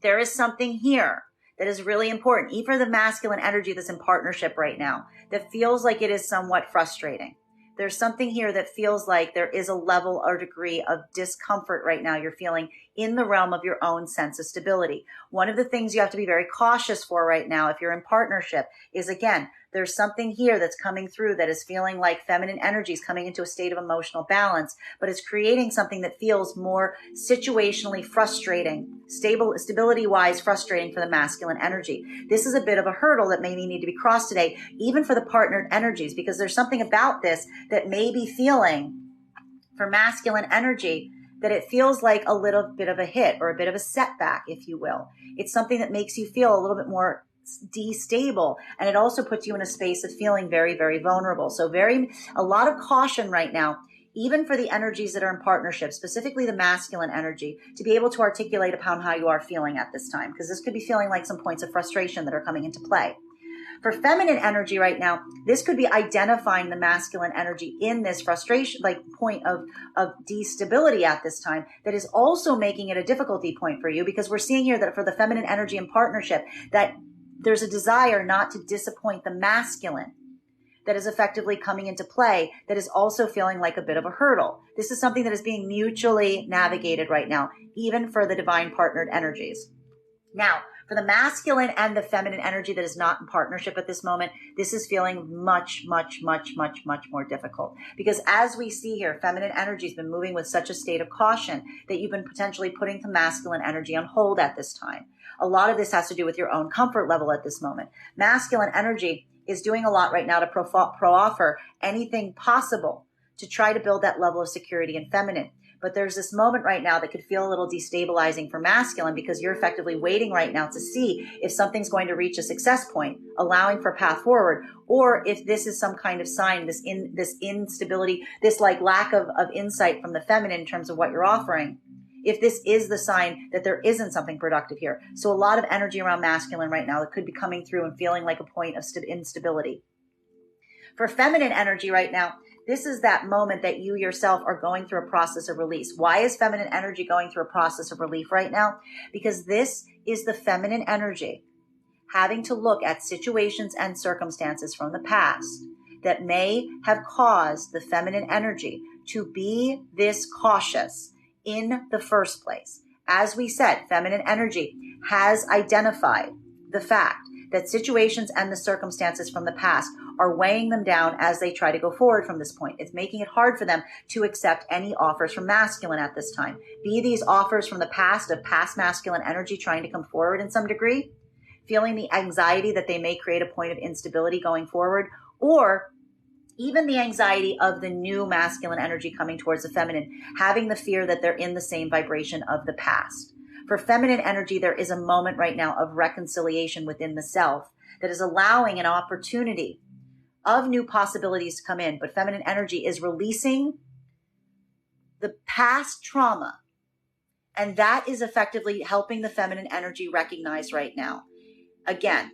there is something here that is really important, even for the masculine energy that's in partnership right now, that feels like it is somewhat frustrating. there's something here that feels like there is a level or degree of discomfort right now you're feeling in the realm of your own sense of stability. One of the things you have to be very cautious for right now, if you're in partnership, is again, there's something here that's coming through that is feeling like feminine energy is coming into a state of emotional balance, but it's creating something that feels more situationally frustrating, stability-wise frustrating for the masculine energy. This is a bit of a hurdle that maybe need to be crossed today, even for the partnered energies, because there's something about this that may be feeling for masculine energy that it feels like a little bit of a hit or a bit of a setback, if you will. It's something that makes you feel a little bit more destable, and it also puts you in a space of feeling very, very vulnerable. So a lot of caution right now, even for the energies that are in partnership, specifically the masculine energy, to be able to articulate upon how you are feeling at this time, because this could be feeling like some points of frustration that are coming into play. For feminine energy right now, this could be identifying the masculine energy in this frustration, like point of destability at this time, that is also making it a difficulty point for you, because we're seeing here that for the feminine energy in partnership, that there's a desire not to disappoint the masculine that is effectively coming into play, that is also feeling like a bit of a hurdle. This is something that is being mutually navigated right now, even for the divine partnered energies. Now, for the masculine and the feminine energy that is not in partnership at this moment, this is feeling much, much, much, much, much more difficult. Because as we see here, feminine energy has been moving with such a state of caution that you've been potentially putting the masculine energy on hold at this time. A lot of this has to do with your own comfort level at this moment. Masculine energy is doing a lot right now to pro-offer anything possible to try to build that level of security in feminine. But there's this moment right now that could feel a little destabilizing for masculine, because you're effectively waiting right now to see if something's going to reach a success point, allowing for path forward, or if this is some kind of sign, this instability, this like lack of insight from the feminine in terms of what you're offering. If this is the sign that there isn't something productive here. So a lot of energy around masculine right now that could be coming through and feeling like a point of instability. For feminine energy right now, this is that moment that you yourself are going through a process of release. Why is feminine energy going through a process of relief right now? Because this is the feminine energy having to look at situations and circumstances from the past that may have caused the feminine energy to be this cautious in the first place. As we said, feminine energy has identified the fact that situations and the circumstances from the past are weighing them down as they try to go forward from this point. It's making it hard for them to accept any offers from masculine at this time. Be these offers from the past of past masculine energy trying to come forward in some degree, feeling the anxiety that they may create a point of instability going forward, or even the anxiety of the new masculine energy coming towards the feminine, having the fear that they're in the same vibration of the past. For feminine energy, there is a moment right now of reconciliation within the self that is allowing an opportunity of new possibilities to come in. But feminine energy is releasing the past trauma, and that is effectively helping the feminine energy recognize right now. Again,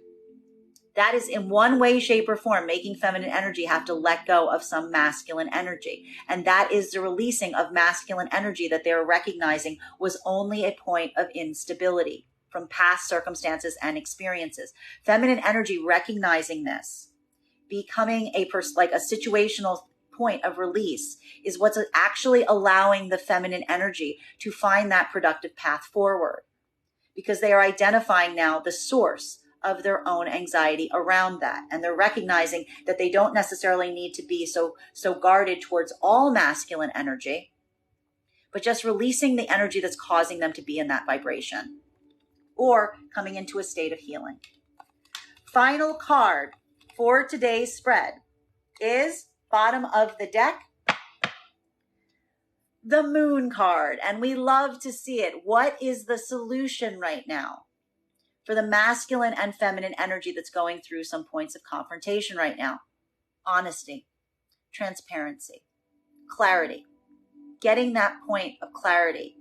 that is in one way, shape, or form making feminine energy have to let go of some masculine energy. And that is the releasing of masculine energy that they're recognizing was only a point of instability from past circumstances and experiences. Feminine energy recognizing this, becoming a situational point of release, is what's actually allowing the feminine energy to find that productive path forward, because they are identifying now the source of their own anxiety around that. And they're recognizing that they don't necessarily need to be so guarded towards all masculine energy, but just releasing the energy that's causing them to be in that vibration or coming into a state of healing. Final card for today's spread is bottom of the deck, the Moon card. And we love to see it. What is the solution right now for the masculine and feminine energy that's going through some points of confrontation right now? Honesty, transparency, clarity. Getting that point of clarity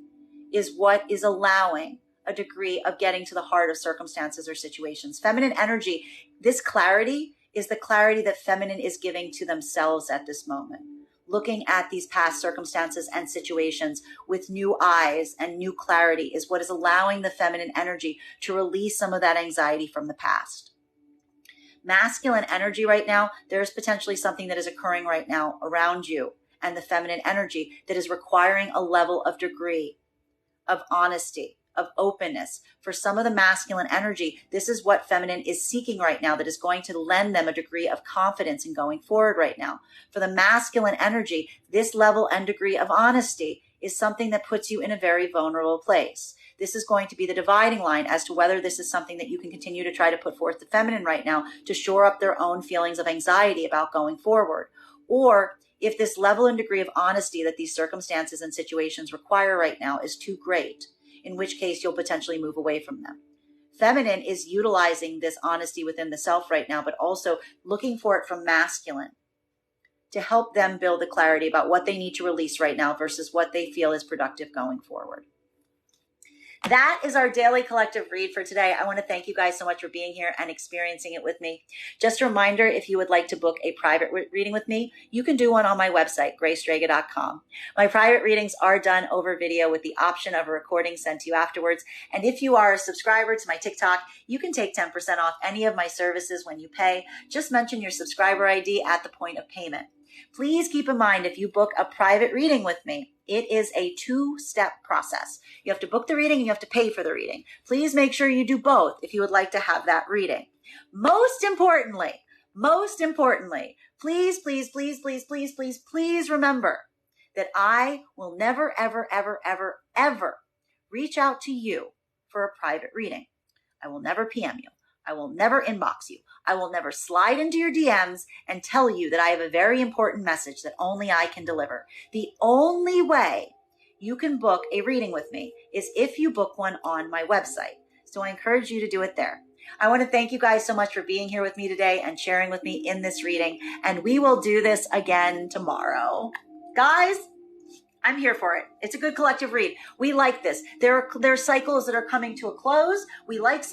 is what is allowing a degree of getting to the heart of circumstances or situations. Feminine energy, this clarity is the clarity that feminine is giving to themselves at this moment. Looking at these past circumstances and situations with new eyes and new clarity is what is allowing the feminine energy to release some of that anxiety from the past. Masculine energy right now, there's potentially something that is occurring right now around you and the feminine energy that is requiring a level of degree of honesty, of openness. For some of the masculine energy, this is what feminine is seeking right now that is going to lend them a degree of confidence in going forward right now. For the masculine energy, this level and degree of honesty is something that puts you in a very vulnerable place. This is going to be the dividing line as to whether this is something that you can continue to try to put forth the feminine right now to shore up their own feelings of anxiety about going forward, or if this level and degree of honesty that these circumstances and situations require right now is too great, in which case you'll potentially move away from them. Feminine is utilizing this honesty within the self right now, but also looking for it from masculine to help them build the clarity about what they need to release right now versus what they feel is productive going forward. That is our daily collective read for today. I want to thank you guys so much for being here and experiencing it with me. Just a reminder, if you would like to book a private reading with me, you can do one on my website, Strega.com. My private readings are done over video with the option of a recording sent to you afterwards. And if you are a subscriber to my TikTok, you can take 10% off any of my services when you pay. Just mention your subscriber ID at the point of payment. Please keep in mind, if you book a private reading with me, it is a two-step process. You have to book the reading and you have to pay for the reading. Please make sure you do both if you would like to have that reading. Most importantly, please remember that I will never, ever reach out to you for a private reading. I will never PM you. I will never inbox you. I will never slide into your DMs and tell you that I have a very important message that only I can deliver. The only way you can book a reading with me is if you book one on my website. So I encourage you to do it there. I want to thank you guys so much for being here with me today and sharing with me in this reading. And we will do this again tomorrow. Guys, I'm here for it. It's a good collective read. We like this. There are cycles that are coming to a close. We like seeing